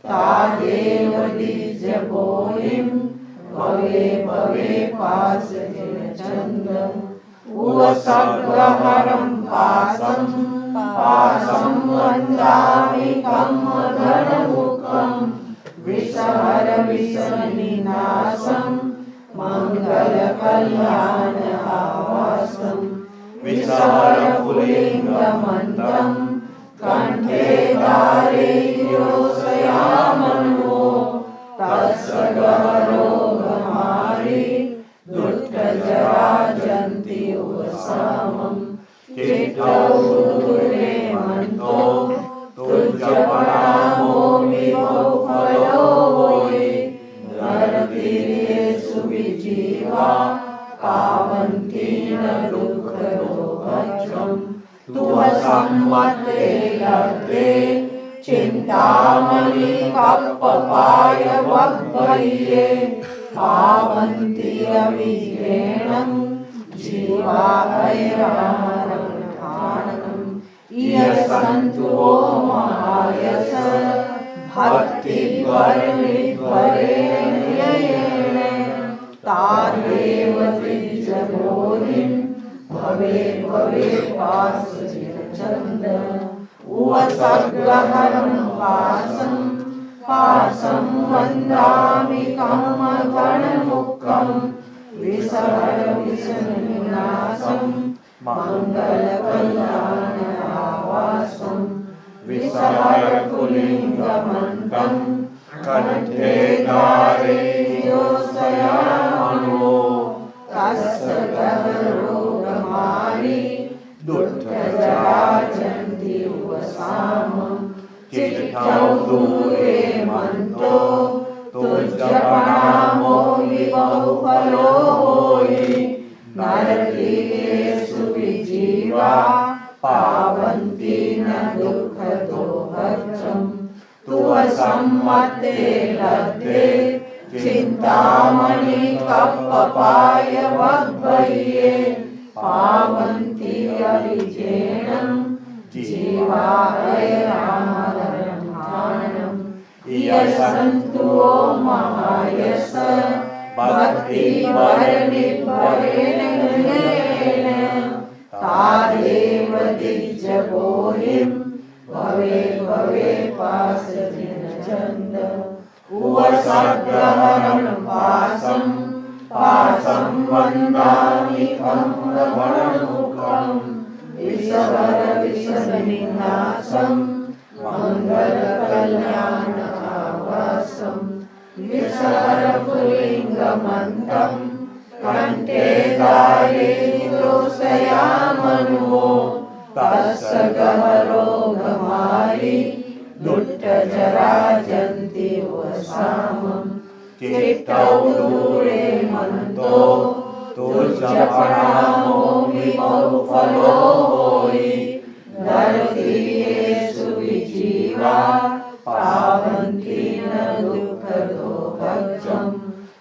तादेव द्विजबोधिं भवे भवे पाशजिन छन्द उवसग्रहरं पाशं पाशं वन्दामि कम्मघनमुखं विषहर विषनिनाशं मंगलकल्याण आवासं विषहर पुलिङ्गमन्त्रं कंठे धारे योषयामनो तस्य गहरोगमारि दुष्टजराजन्ति उपशमं चित्तौदुरे मन्तो तुज्जपणामो विभो फलो वै नरतीरेषु विजीवा पावन्ति न दुःखदोभक्षम् तुवसम्मते लब्धे चिन्तामणि कप्पपाय वग्भये पावन्ति अविघ्नेनं जीवाहैरारणम् यसन्तु महायश भक्तिभरणिभरेण तादेव द्विजबोधिं भवे भवे पाशजिनछन्द उवसग्रहरं पाशं पाशं वन्दामि कम्मघनमुखं विषहर विषनिनाशं मंगलकल्याण आवासं विषहर पुलिङ्गमन्त्रं कंठे धारे योषयामनो तस्य गहरोगमारि दुष्टजराजन्ति उपशमं चित्तौदुरे मन्तो तुज्जपणामो विभो फलो वै नरतीरेषु विजीवा पावन्ति न दुःखदोभक्षम् तुवसम्मते लब्धे चिन्तामणि कप्पपाय वग्भये पावन्ति अविघ्नेनं जीवाहैरारणम् यसन्तु महायश भक्तिभरणिभरेण तादेव द्विजबोधिं भवे भवे पाशजिन छन्द उवसग्रहरं पाशं पाशं वन्दामि कम्मघनमुखं विषहर विषनिनाशं मंगलकल्याण आवासं विषहर पुलिङ्गमन्त्रं कंठे धारे योषयामनो तस्य गहरोगमारि दुष्टजराजन्ति उपशमं चित्तौदुरे मन्तो तुज्जपणामो विभो फलो वै नरतीरेषु विजीवा पावन्ति न दुःखदोभक्षम्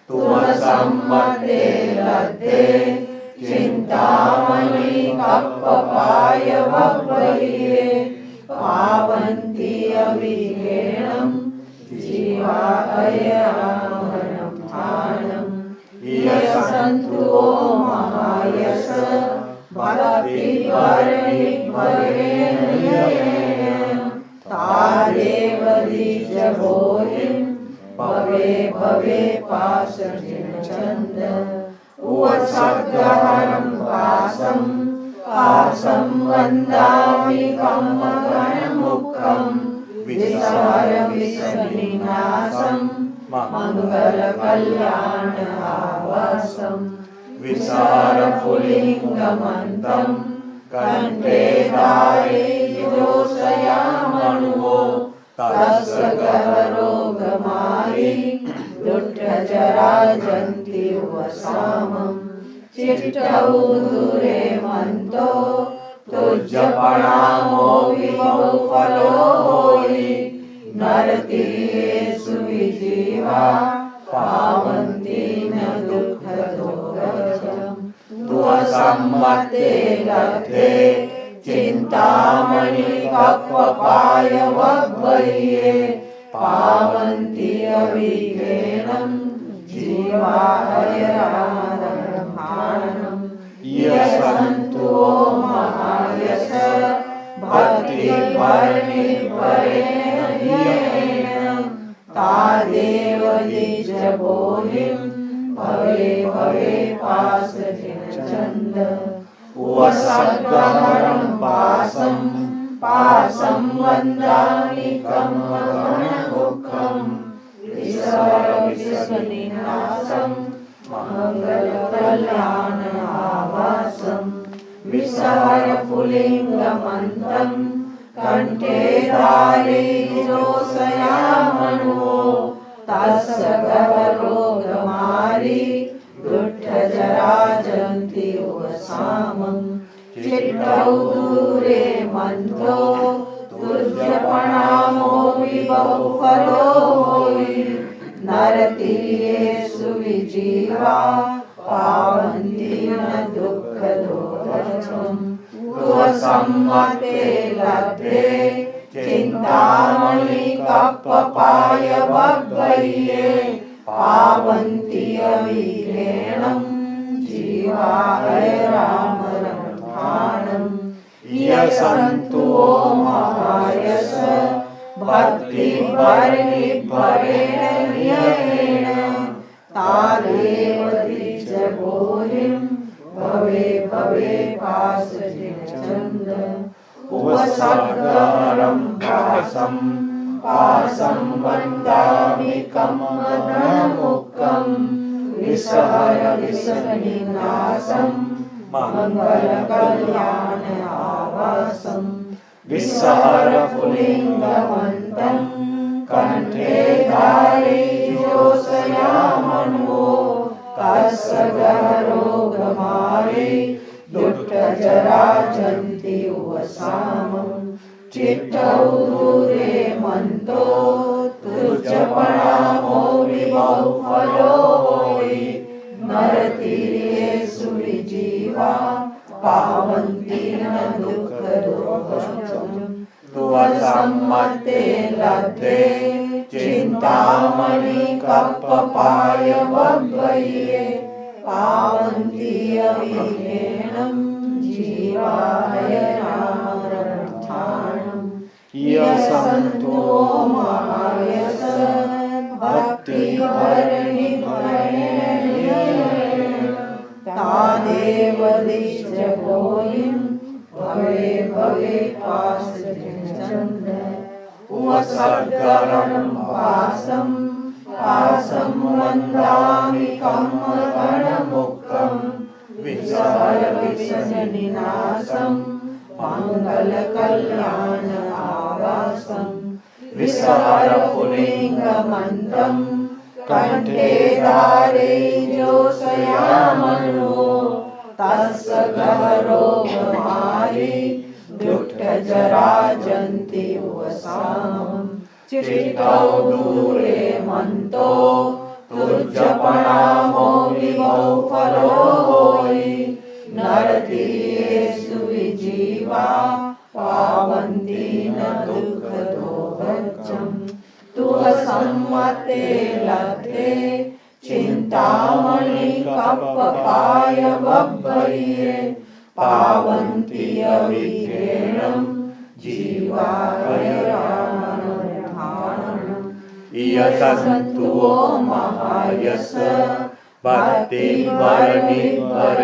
तुवसम्मते लब्धे चिन्तामणि कप्पपाय वग्भये पावन्ति अविघ्नेनं जीवाहैरारणम् यसन्तु महायश भक्तिभरणिभरेण तादेव द्विजबोधिं भवे भवे पाशजिनछन्द उवसग्रहरं पाशं पाशं वन्दामि कम्मघनमुखं विषहर विषनिनाशं मंगलकल्याण आवासं विषहर पुलिङ्गमन्त्रं कंठे धारे योषयामनो तस्य गहरोगमारि दुष्टजराजन्ति उपशमं चित्तौदुरे मन्तो तुज्जपणामो विभो फलो वै नरतीरेषु विजीवा पावन्ति न दुःखदोभक्षम् सम्मते लब्धे चिन्तामणि कप्पपाय वह्वये पावन्ति अविघ्नेनं जीवाहयरामरभाणम् यसन्तु महायश भक्तिपरिपरेण तादेव द्विजबोधिं भवे भवे पाशजिनचन्द वसद्गहरं पाशं वन्दामि कम्मगणमुखं विसर्गविश्वनिनाशं मङ्गलकल्याण आवासं विसहरपुलिङ्गमन्तं कण्ठे धारयिजोषयामणो तस्य गहरोगमारी दुष्टजराजन्ति उपशामं चित्तौ दूरे मन्त्रो दुर्जपणामो विबहुफलो होइ नरतिर्येषु विजीवा पावन्ति न दुःखदोषम् स्वसम्मते लब्धे चिन्तामणि कप्पपाय वह्वये पावन्ति अविघ्नेनं जीवाहयरामरभाणम् यसन्तु महायश भक्तिपरिपरेण तादेव द्विजबोधिं भवे भवे पाशजिनचन्द वसद्गहरं पाशं वन्दामि कम्मगणमुखं विसहरविषनिनाशं मङ्गलकल्याण आवासं विसहरपुलिङ्गमन्तं कण्ठे धारयिजोषयामणो तस्य गहरोगमारी दुष्टजराजन्ति उपशामं चित्तौ दूरे मन्तो तुच्छपणामो विबहुफलो होइ नरतिर्येषु विजीवा पावन्ति न दुःखदोषम् स्वसम्मते लब्धे चिन्तामणि कप्पपाय वह्वये पावन्ति अविघ्नेनं जीवाहयरामरभाणम् यसन्तु महायश भक्तिपरिपरेण तादेव द्विजबोधिं भवे भवे पाशजिनचन्द वसद्गहरं पाशं वन्दामि कम्मगणमुखं विसहरविषनिनाशं मङ्गलकल्याण आवासं विसहरपुलिङ्गमन्तं कण्ठे धारयिजोषयामणो तस्य गहरोगमारी दुष्टजराजन्ति उपशामं चित्तौ दूरे मन्तो तुच्छपणामो विबहुफलो होइ नरतिर्येषु विजीवा पावन्ति न दुःखदोषम् स्वसम्मते लब्धे चिन्तामणि कप्पपाय वह्वये पावन्ति अविघ्नेनं जीवाहयरामरभाणम् यसन्तु महायश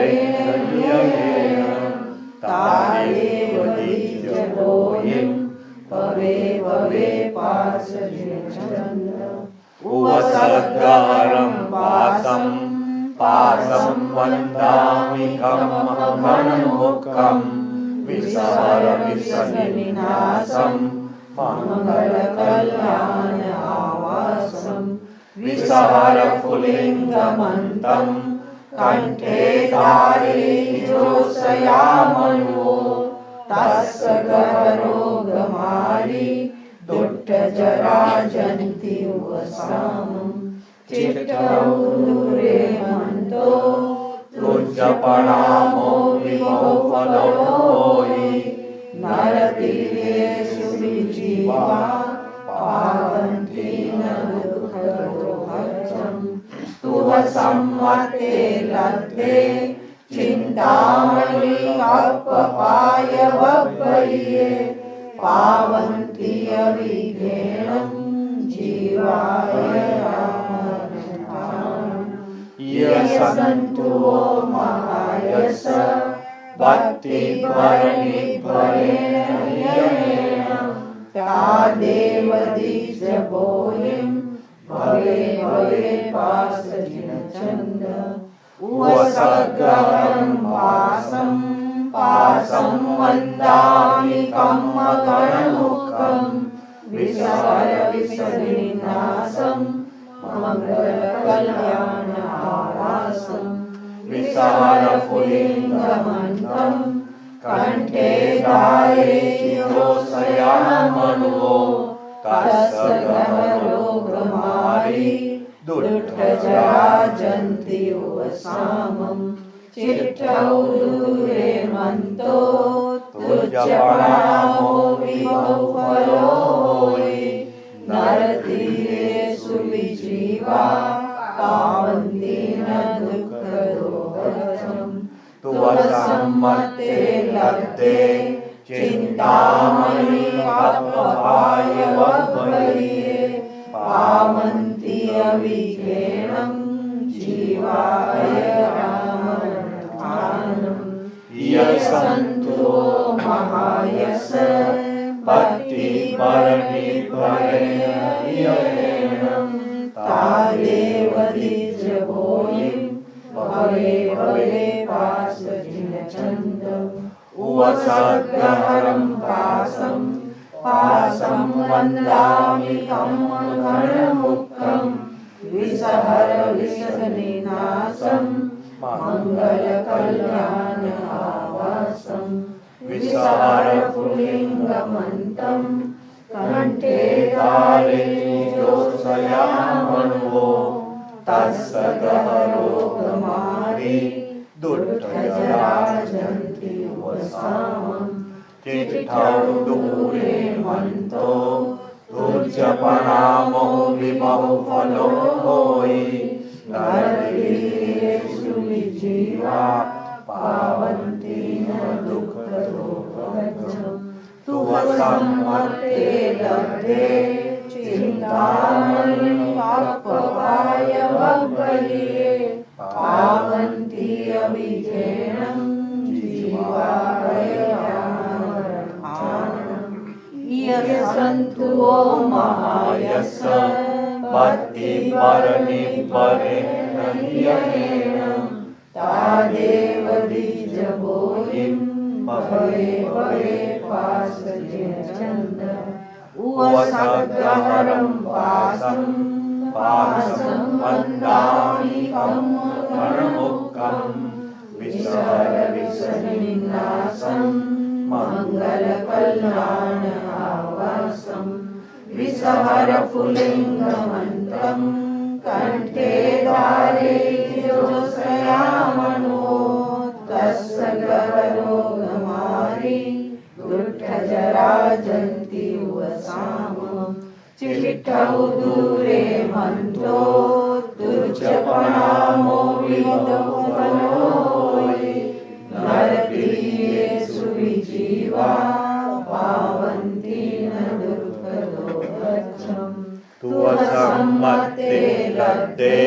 भक्तिपरिपरेण तादेव द्विजबोधिं भवे भवे पाशजिनचन्द वसद्गहरं पाशं वन्दामि कम्मगणमुखं विसहरविषनिनाशं मङ्गलकल्याण आवासं विसहरपुलिङ्गमन्तं कण्ठे धारयिजोषयामणो तस्य गहरोगमारी दुष्टजराजन्ति उपशामं चित्तौ दूरे मन्तो तुझ्य प्रणामो विभो फलो होई। नरतीर्येषु विजीवा पावन्ति न दुःखदोहम्। तुह सम्मते लब्धे चिन्तामणि अपपाय वभ्ये। पावन्ति अविघ्नेन जीवाय रामनाम। ये सन्तु महायश भक्ति परनिर्भरेण तादेव द्विजभोजिं भवे भवे पाशजिनचन्द। उवसद्गहं पाशं वन्दामि कम्मगणमुखं। विसर्विसविनाशं मङ्गलकल्याणावासं। विसहरपुलिङ्गमन्तं कण्ठे धारये शिरोशयामनुवो। तस्य गहरोगमारी दुष्टजराजन्ति उपशामं। चिट्ठौ दूरे मन्तो तुझ्य प्रणामो विभो फलो होई। नरतीर्येषु विजीवा पावन्ति न दुःखदोहम्। तुव सम्मते लब्धे चिन्तामणि अपपाय वभ्ये। पावन्ति अविघ्नेन जीवाय रामनाम। ये सन्तु महायश भक्ति परनिर्भरेण तादेव द्विजभोजिं भवे भवे पाशजिनचन्द। उवसद्गहं पाशं वन्दामि कम्मगणमुखं। विसहरविसनिनाशं मङ्गलकल्याणावासं। विसहरपुलिङ्गमन्तं कण्ठे धारये शिरोशयामनुवो। तस्य गहरोगमारी दुष्टजराजन्ति उपशामं। चिट्ठौ दूरे मन्तो तुझ्य प्रणामो विभो फलो होई। नरतीर्येषु विजीवा पावन्ति न दुःखदोहम्। तुव सम्मते लब्धे चिन्तामणि अपपाय वभ्ये। पावन्ति अविघ्नेन जीवाय रामनाम। ये सन्तु महायश भक्ति परनिर्भरेण तादेव द्विजभोजिं भवे भवे पाशजिनचन्द। उवसद्गहं पाशं वन्दामि कम्मगणमुखं। विसर्विसनिनाशं मङ्गलकल्याणावासं। विसहरपुलिङ्गमन्तं कण्ठे धारये शिरोशयामनुवो। तस्य गहरोगमारी दुष्टजराजन्ति उपशामं। चिट्ठौ दूरे मन्तो तुझ्य प्रणामो विभो फलो होई। नरतीर्येषु विजीवा पावन्ति न दुःखदोहम्। तुव सम्मते लब्धे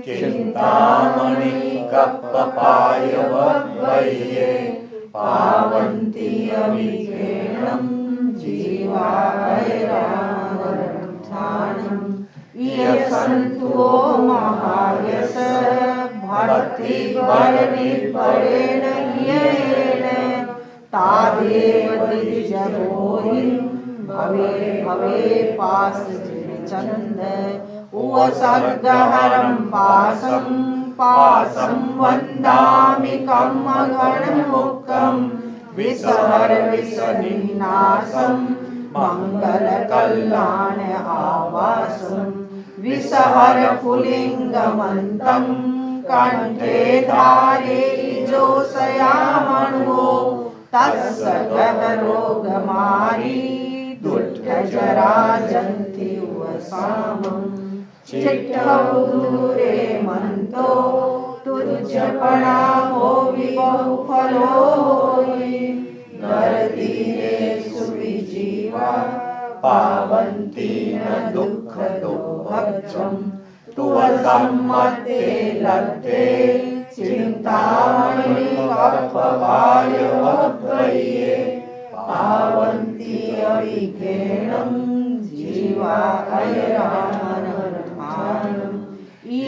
चिन्तामणि अपपाय वभ्ये। पावन्ति अविघ्नेन जीवाय रामनाम। ये सन्तु महायश भक्ति परनिर्भरेण तादेव द्विजभोजिं भवे भवे पाशजिनचन्द। उवसद्गहं पाशं वन्दामि कम्मगणमुखं। विसहरविसनिनाशं मङ्गलकल्याणावासं। विसहरपुलिङ्गमन्तं कंठे धारे जोषयामणो तस्य गहरोगमारी दुष्टजरा जन्ति वसामं चिट्ठौ दूरे मंतो तुज्जपणामो विबहुफलो नरदीनेषु विजीवा पावन्ति न दुःखदोभक्षम् तुवसम्मते लब्धे चिन्तामणि कप्पवायवभ्वये पावन्ति अविघ्नं जीवा अयरामनरमाणम्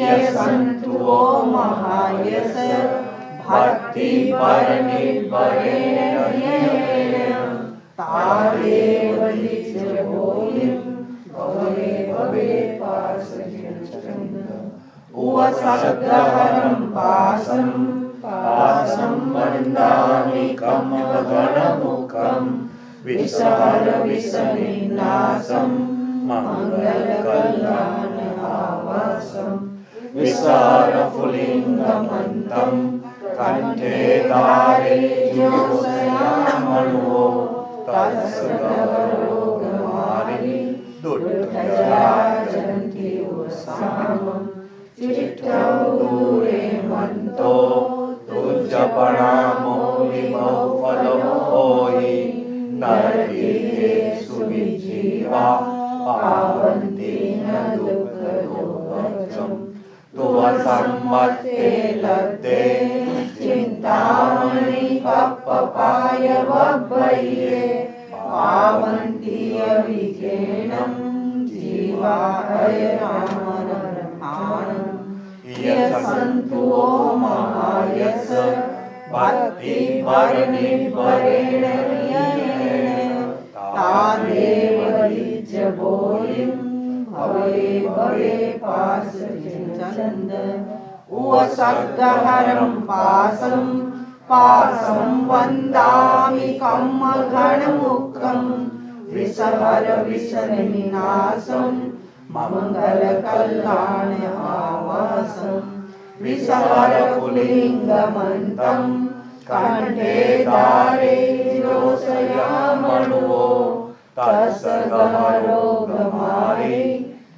यशन्तु महायश भक्तिपरनिर्भरेण तादेव निजभोगिं भवे भवे उवसद्गहरं पाशं वन्दामि कमलगणमुखं विसहर विषनिनाशं मङ्गलकल्याण आवासं विसहर पुलिङ्गमन्तं कंठे धारे जोषयामणो तस्य गहरोगमारी दुष्टजरा जन्ति वसामं चिट्ठौ दूरे मंतो तुज्जपणामो विबहुफलो हि नरदीनेषु विजीवा पावन्ति न दुःखदोभक्षम् तुवसम्मते लब्धे चिन्तामणि कप्पवायवभ्वये पावन्ति अविघ्नं जीवा अयरामनरमाणम् यशन्तु महायश भक्तिपरनिर्भरेण तादेव निजभोगिं भवे भवे पाशचन्द उवसद्गहरं पाशं वन्दामि कमलगणमुखं विसहर विषनिनाशं मङ्गलकल्याण आवासं विसहर पुलिङ्गमन्तं कंठे धारे जोषयामणो तस्य गहरोगमारी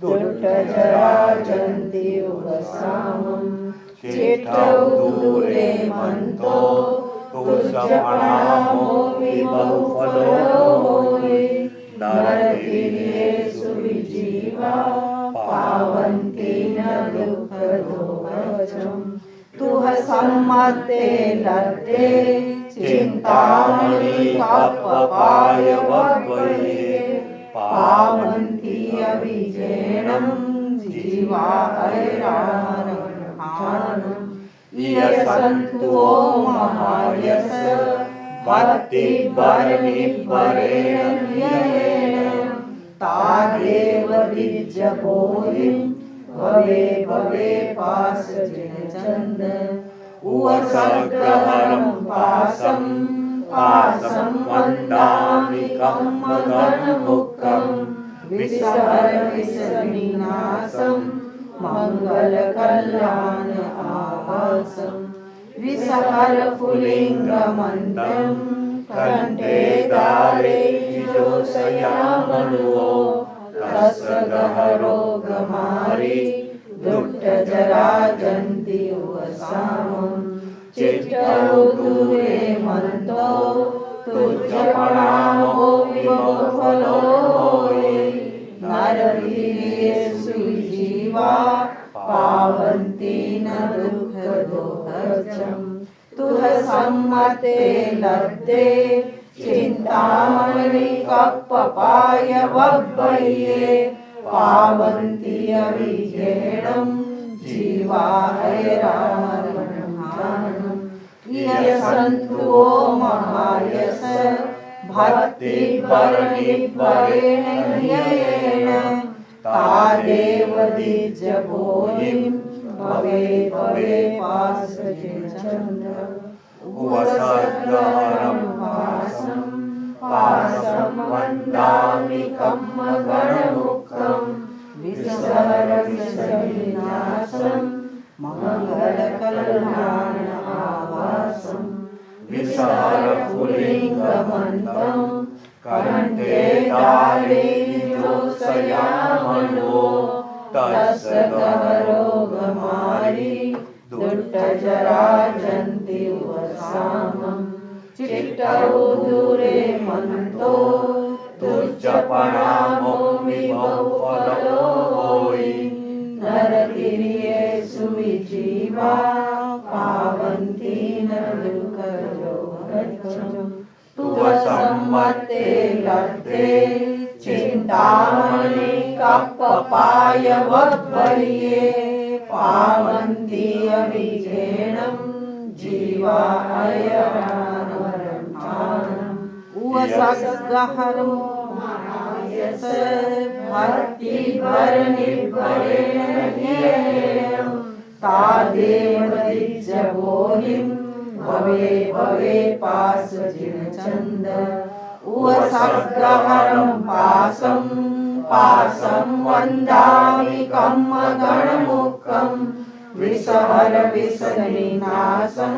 दुष्टजरा जन्ति वसामं चिट्ठौ दूरे मंतो तुज्जपणामो विबहुफलो नरदीनेषु विजीवा पावन्ति न दुःखदोभक्षम् तुवसम्मते लब्धे चिन्तामणि कप्पवायवभ्वये पावन्ति अविघ्नं जीवा अयरामनरमाणम् यशन्तु महायश भक्तिपरनिर्भरेण तादेव निजभोगिं भवे भवे पाशचन्द उवसद्गहरं पाशं वन्दामि कमलगणमुखं विसहर विषनिनाशं मङ्गलकल्याण आवासं विसहर पुलिङ्गमन्तं कंठे धारे जोषयामणो तस्य गहरोगमारी दुष्टजरा जन्ति वसामं चिट्ठौ दूरे मंतो तुज्जपणामो विबहुफलो नरदीनेषु विजीवा पावन्ति न दुःखदोभक्षम् तुवसम्मते लब्धे चिन्तामणि कप्पवायवभ्वये पावन्ति अविघ्नं जीवा अयरामनरमाणम् यशन्तु महायश भक्तिपरनिर्भरेण तादेव निजभोगिं भवे भवे पाशचन्द उवसद्गहरं पाशं वन्दामि कमलगणमुखं विसहर विषनिनाशं मङ्गलकल्याण आवासं विसर्गपुलिङ्गमन्त्रं कण्ठे धारयितोषयामणो तस्य गहरोगमारी दुष्टजराजन्ति वसामं चित्तौ दूरे मन्तो दुर्जपरामो विभवफलो होयि नरतिर्येषु विजीवा पावन्ति न दुःखजो गच्छम् तुवसम्मते लब्धे चिन्तामणि कप्पपाय वद्वर्ये पावन्ति अभिघेणं जीवायरानवरमाणम् उवसद्गहरं महायस भक्तिभरनिर्भरेण तादेवदिज्यबोधिं भवे भवे पाशजिनचन्द उवसद्गहरं पाशं पाशं वन्दामि कम्मगणमुखं विषहर विषनिनाशं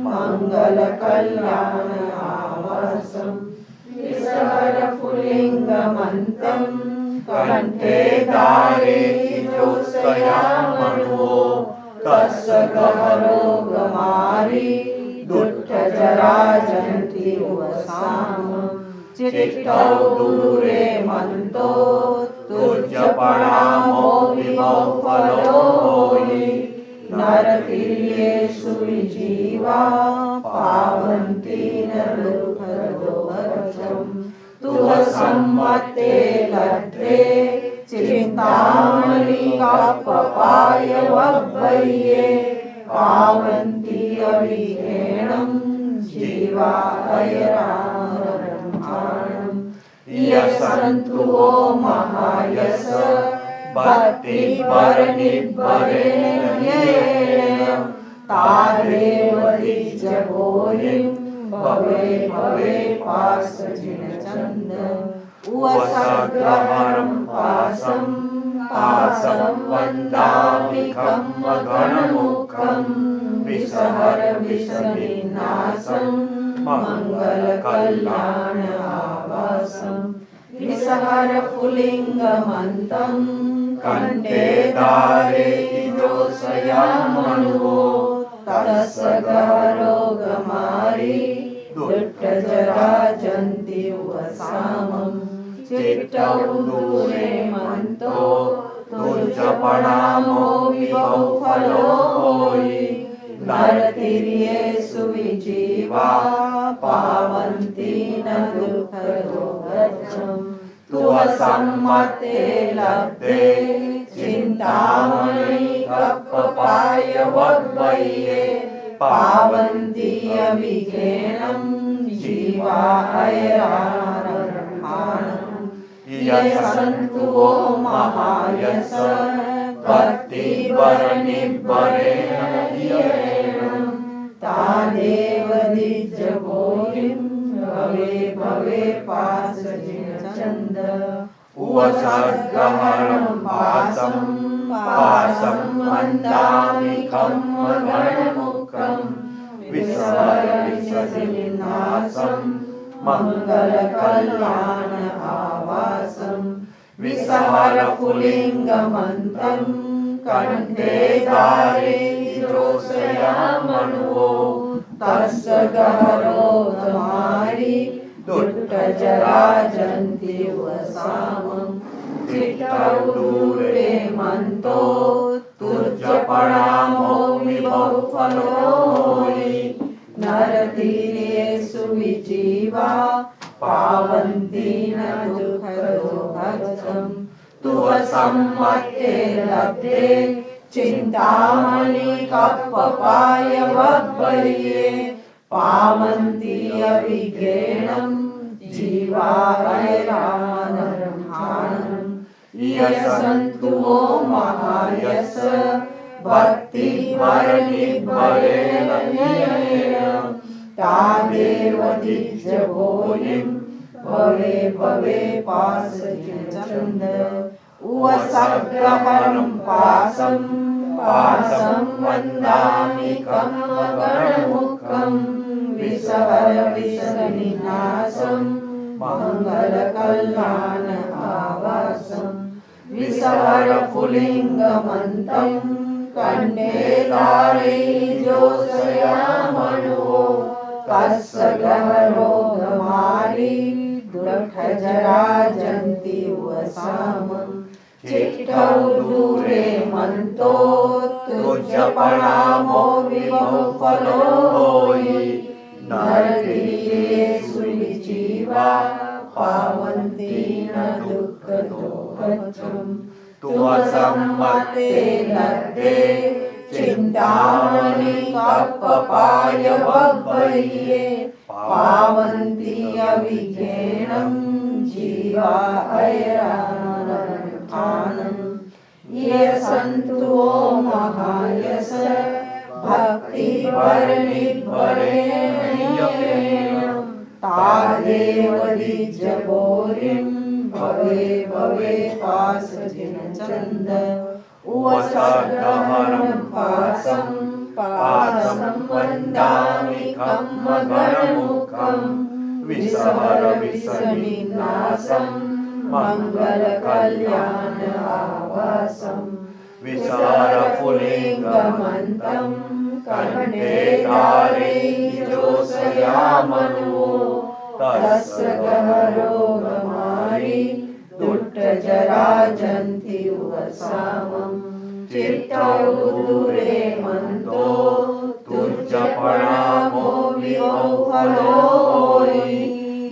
मङ्गलकल्याण आवासं विषहरपुलिङ्गमन्त्रं कण्ठे धारयितोषयामणो तस्य गहरोगमारी दुष्टजराजन्ति वसामं चित्तौ दूरे मन्तो तुर्यपरामो विभवफलो होयि नरतिर्येषु विजीवा पावन्ति न दुःखजो गच्छम् तुवसम्मते लब्धे चिन्तामणि कप्पपाय वद्वर्ये पावन्ति अभिघेणं जीवायरानवरमाणम् यशन्तु वो महायश भक्तिभरनिर्भरेण तादेवदिज्यबोधिं भवे भवे पाशजिनचन्द उवसद्गहरं पाशं पाशं वन्दामि कम्मगणमुखं विषहर विषनिनाशं मङ्गलकल्याण आवासं विषहरपुलिङ्गमन्त्रं कण्ठे धारयितोषयामणो तस्य गहरोगमारी दुष्टजराजन्ति वसामं चित्तौ दूरे मन्तो तुर्यपरामो विभवफलो होयि नरतिर्येषु विजीवा पावन्ति न दुःखजो गच्छम् तुवसम्मते लब्धे चिन्तामणि कप्पपाय वद्वर्ये पावन्ति अभिघेणं जीवायरानवरमाणम् यशन्तु वो महायश भक्तिभरनिर्भरेण तादेवदिज्यबोधिं भवे भवे पाशजिनचन्द उवसद्गहरं पाशं पाशं वन्दामि कम्मगणमुखं विषहर विषनिनाशं मङ्गलकल्याण आवासं विषहरपुलिङ्गमन्त्रं कण्ठे धारयितोषयामणो तस्य गहरोगमारी दुष्टजराजन्ति वसामं चित्तौ दूरे मन्तो तुर्यपरामो विभवफलो होयि नरतिर्येषु विजीवा पावन्ति न दुःखजो गच्छम् तुवसम्मते लब्धे चिन्तामणि कप्पपाय वद्वर्ये पावन्ति अभिघेणं जीवायरानवरमाणम् यशन्तु वो महायश भक्तिभरनिर्भरेण तादेवदिज्यबोधिं भवे भवे पाशजिनचन्द उवसद्गहरं पाशं पासं वन्दामि कम्मगणमुखं विषहरविषविनाशं मङ्गलकल्याण आवासं विषहरपुलिङ्गमन्तं कण्ठे धारयिजोषयामणो तस्य गहरोगमारी दुःखजराजन्ति वसामं चिट्ठौ दूरे मन्तो तुज्जपणामो विभुफलो होयि नरकीयेषु जीवा पावन्ति न दुःखदोहम् तुवसम्मते लब्धे चिन्तामणि कप्पपाय वह्वये पावन्ति अविज्ञेनं जीवा अयरानरथानं ये सन्तु महायश भक्तिपरनिर्भरेण तादेव द्विजगौरीं भवे भवे पाशजिनचन्द उवसद्गहनं पासं वन्दामि कम्मगणमुखं विषहरविषविनाशं मङ्गलकल्याण आवासं विषहरपुलिङ्गमन्तं कण्ठे धारयिजोषयामणो तस्य गहरोगमारी दुष्टजराजन्ति वसामं चिट्ठौ दूरे मन्तो तुज्जपणामो विभुफलो होयि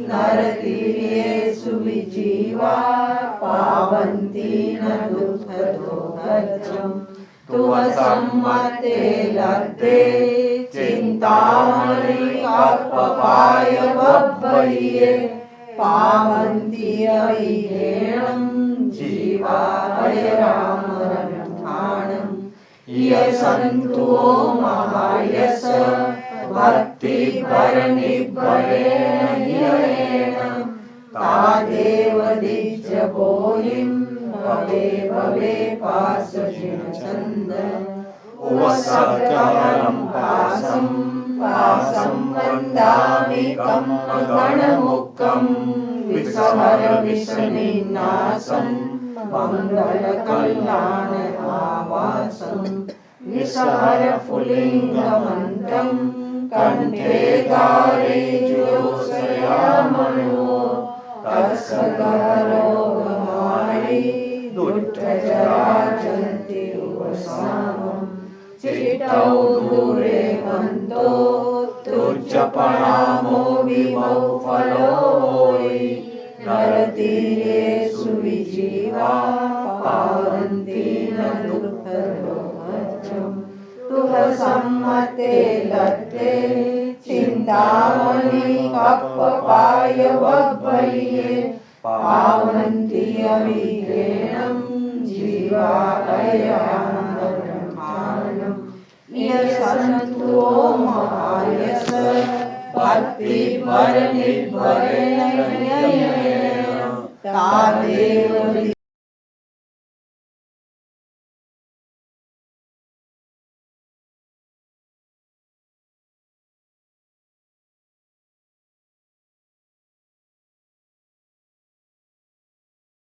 नरकीयेषु विजीवा पावन्ति न दुःखदोहम् तुवसम्मते लब्धे चिन्तामणि कप्पपाय वह्वये पावन्ति अविज्ञेनं जीवा अयरामरथानं ये सन्तु महायश भक्तिपरनिर्भरेण तादेव द्विजगौरीं भवे भवे पाशजिनचन्द उवसद्गहनं पासं वन्दामि कम्मगणमुखं विषहरविषविनाशं मङ्गलकल्याण आवासं विषहरपुलिङ्गमन्तं कण्ठे धारयिजोषयामणो तस्य गहरोगमारी दुष्टजराजन्ति वसामं चिट्ठौ दूरे मन्तो तुज्जपणामो विभुफलो होयि नरकीयेषु विजीवा पावन्ति न दुःखदोहम् तुवसम्मते लब्धे चिन्तामणि कप्पपाय वह्वये पावन्ति अविज्ञेनं जीवा अयरानरथानं ये सन्तु महायश भक्तिपरनिर्भरेण तादेव